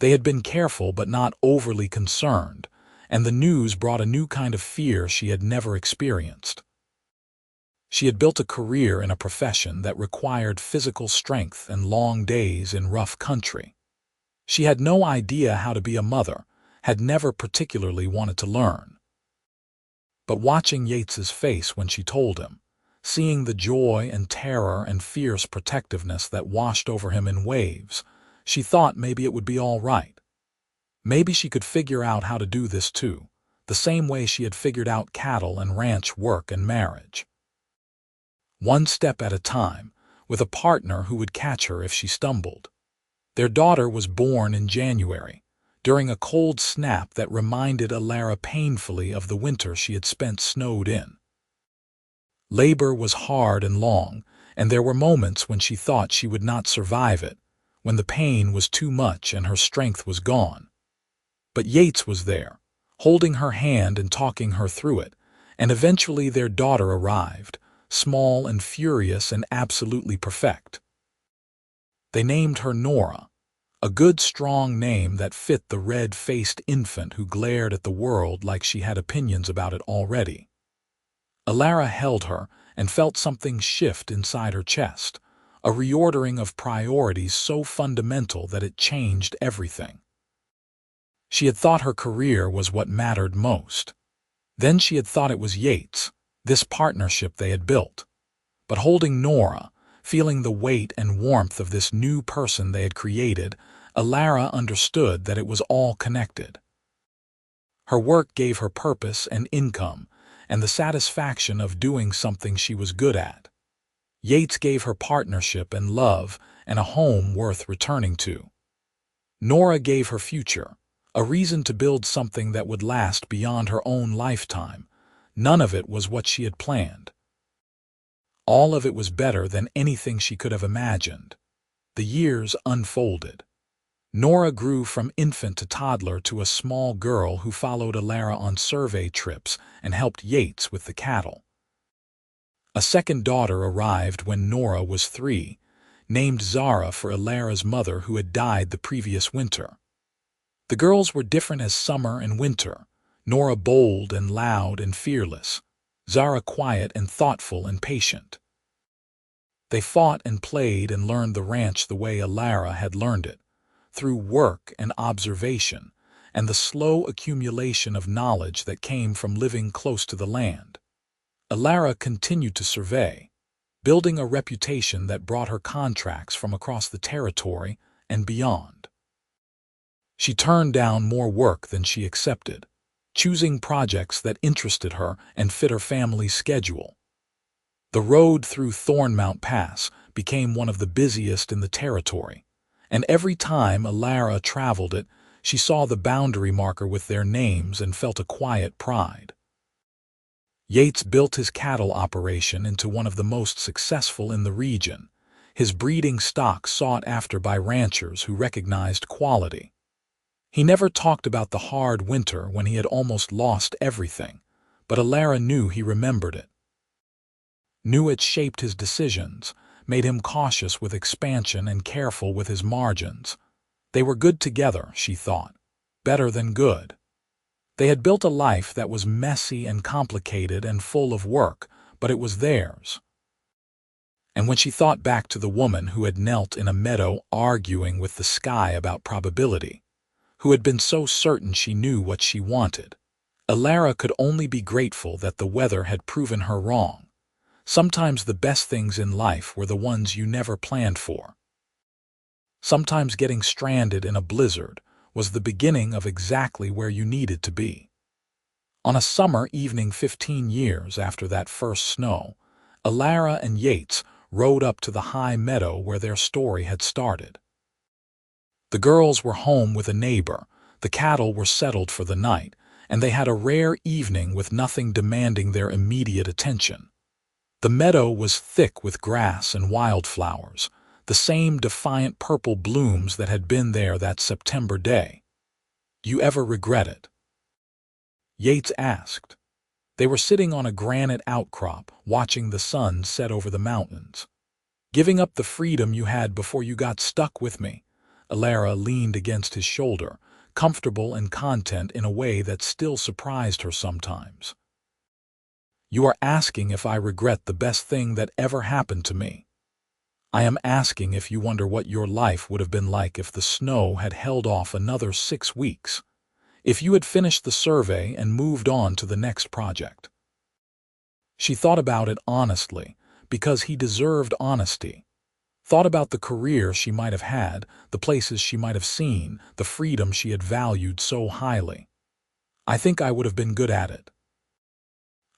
They had been careful but not overly concerned, and the news brought a new kind of fear she had never experienced. She had built a career in a profession that required physical strength and long days in rough country. She had no idea how to be a mother, had never particularly wanted to learn. But watching Yates's face when she told him, seeing the joy and terror and fierce protectiveness that washed over him in waves, she thought maybe it would be all right. Maybe she could figure out how to do this too, the same way she had figured out cattle and ranch work and marriage. One step at a time, with a partner who would catch her if she stumbled. Their daughter was born in January, during a cold snap that reminded Elara painfully of the winter she had spent snowed in. Labor was hard and long, and there were moments when she thought she would not survive it, when the pain was too much and her strength was gone. But Yates was there, holding her hand and talking her through it, and eventually their daughter arrived, small and furious and absolutely perfect. They named her Nora, a good strong name that fit the red-faced infant who glared at the world like she had opinions about it already. Elara held her and felt something shift inside her chest, a reordering of priorities so fundamental that it changed everything. She had thought her career was what mattered most. Then she had thought it was Yates, this partnership they had built. But holding Nora, feeling the weight and warmth of this new person they had created, Elara understood that it was all connected. Her work gave her purpose and income, and the satisfaction of doing something she was good at. Yates gave her partnership and love and a home worth returning to. Nora gave her future, a reason to build something that would last beyond her own lifetime. None of it was what she had planned. All of it was better than anything she could have imagined. The years unfolded. Nora grew from infant to toddler to a small girl who followed Elara on survey trips and helped Yates with the cattle. A second daughter arrived when Nora was 3, named Zara for Elara's mother who had died the previous winter. The girls were different as summer and winter, Nora bold and loud and fearless, Zara quiet and thoughtful and patient. They fought and played and learned the ranch the way Elara had learned it, through work and observation, and the slow accumulation of knowledge that came from living close to the land. Elara continued to survey, building a reputation that brought her contracts from across the territory and beyond. She turned down more work than she accepted, choosing projects that interested her and fit her family's schedule. The road through Thornmount Pass became one of the busiest in the territory, and every time Elara traveled it, she saw the boundary marker with their names and felt a quiet pride. Yates built his cattle operation into one of the most successful in the region, his breeding stock sought after by ranchers who recognized quality. He never talked about the hard winter when he had almost lost everything, but Elara knew he remembered it. Knew it shaped his decisions, made him cautious with expansion and careful with his margins. They were good together, she thought, better than good. They had built a life that was messy and complicated and full of work, but it was theirs. And when she thought back to the woman who had knelt in a meadow arguing with the sky about probability, who had been so certain she knew what she wanted, Elara could only be grateful that the weather had proven her wrong. Sometimes the best things in life were the ones you never planned for. Sometimes getting stranded in a blizzard was the beginning of exactly where you needed to be. On a summer evening 15 years after that first snow, Elara and Yates rode up to the high meadow where their story had started. The girls were home with a neighbor, the cattle were settled for the night, and they had a rare evening with nothing demanding their immediate attention. The meadow was thick with grass and wildflowers, the same defiant purple blooms that had been there that September day. "You ever regret it?" Yates asked. They were sitting on a granite outcrop, watching the sun set over the mountains. "Giving up the freedom you had before you got stuck with me." Elara leaned against his shoulder, comfortable and content in a way that still surprised her sometimes. "You are asking if I regret the best thing that ever happened to me. I am asking if you wonder what your life would have been like if the snow had held off another 6 weeks, if you had finished the survey and moved on to the next project." She thought about it honestly, because he deserved honesty. Thought about the career she might have had, the places she might have seen, the freedom she had valued so highly. "I think I would have been good at it.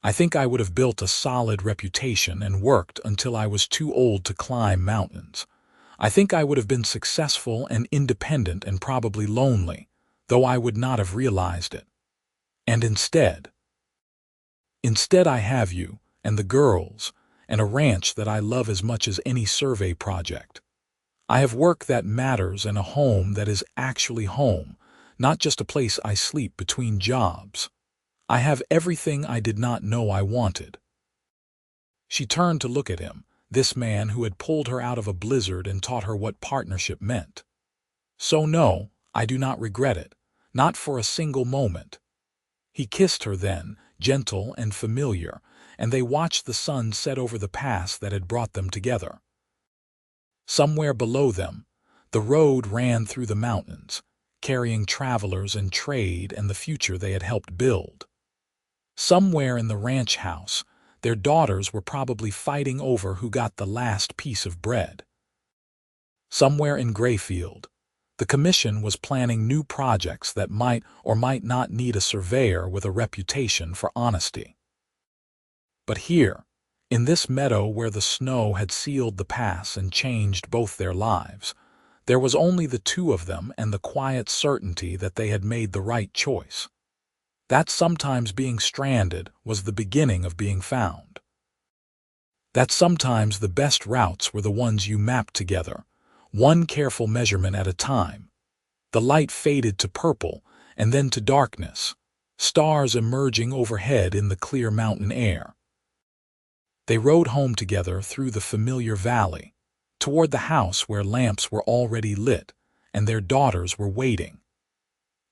I think I would have built a solid reputation and worked until I was too old to climb mountains. I think I would have been successful and independent and probably lonely, though I would not have realized it. And instead I have you, and the girls, and a ranch that I love as much as any survey project. I have work that matters and a home that is actually home, not just a place I sleep between jobs. I have everything I did not know I wanted." She turned to look at him, this man who had pulled her out of a blizzard and taught her what partnership meant. "So no, I do not regret it, not for a single moment." He kissed her then, gentle and familiar, and they watched the sun set over the pass that had brought them together. Somewhere below them, the road ran through the mountains, carrying travelers and trade and the future they had helped build. Somewhere in the ranch house, their daughters were probably fighting over who got the last piece of bread. Somewhere in Grayfield, the commission was planning new projects that might or might not need a surveyor with a reputation for honesty. But here, in this meadow where the snow had sealed the pass and changed both their lives, there was only the two of them and the quiet certainty that they had made the right choice. That sometimes being stranded was the beginning of being found. That sometimes the best routes were the ones you mapped together, one careful measurement at a time. The light faded to purple and then to darkness, stars emerging overhead in the clear mountain air. They rode home together through the familiar valley, toward the house where lamps were already lit and their daughters were waiting.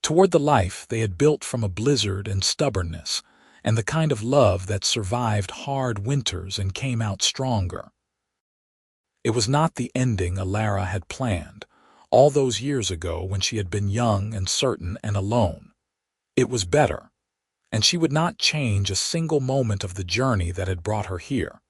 Toward the life they had built from a blizzard and stubbornness, and the kind of love that survived hard winters and came out stronger. It was not the ending Elara had planned, all those years ago when she had been young and certain and alone. It was better, and she would not change a single moment of the journey that had brought her here.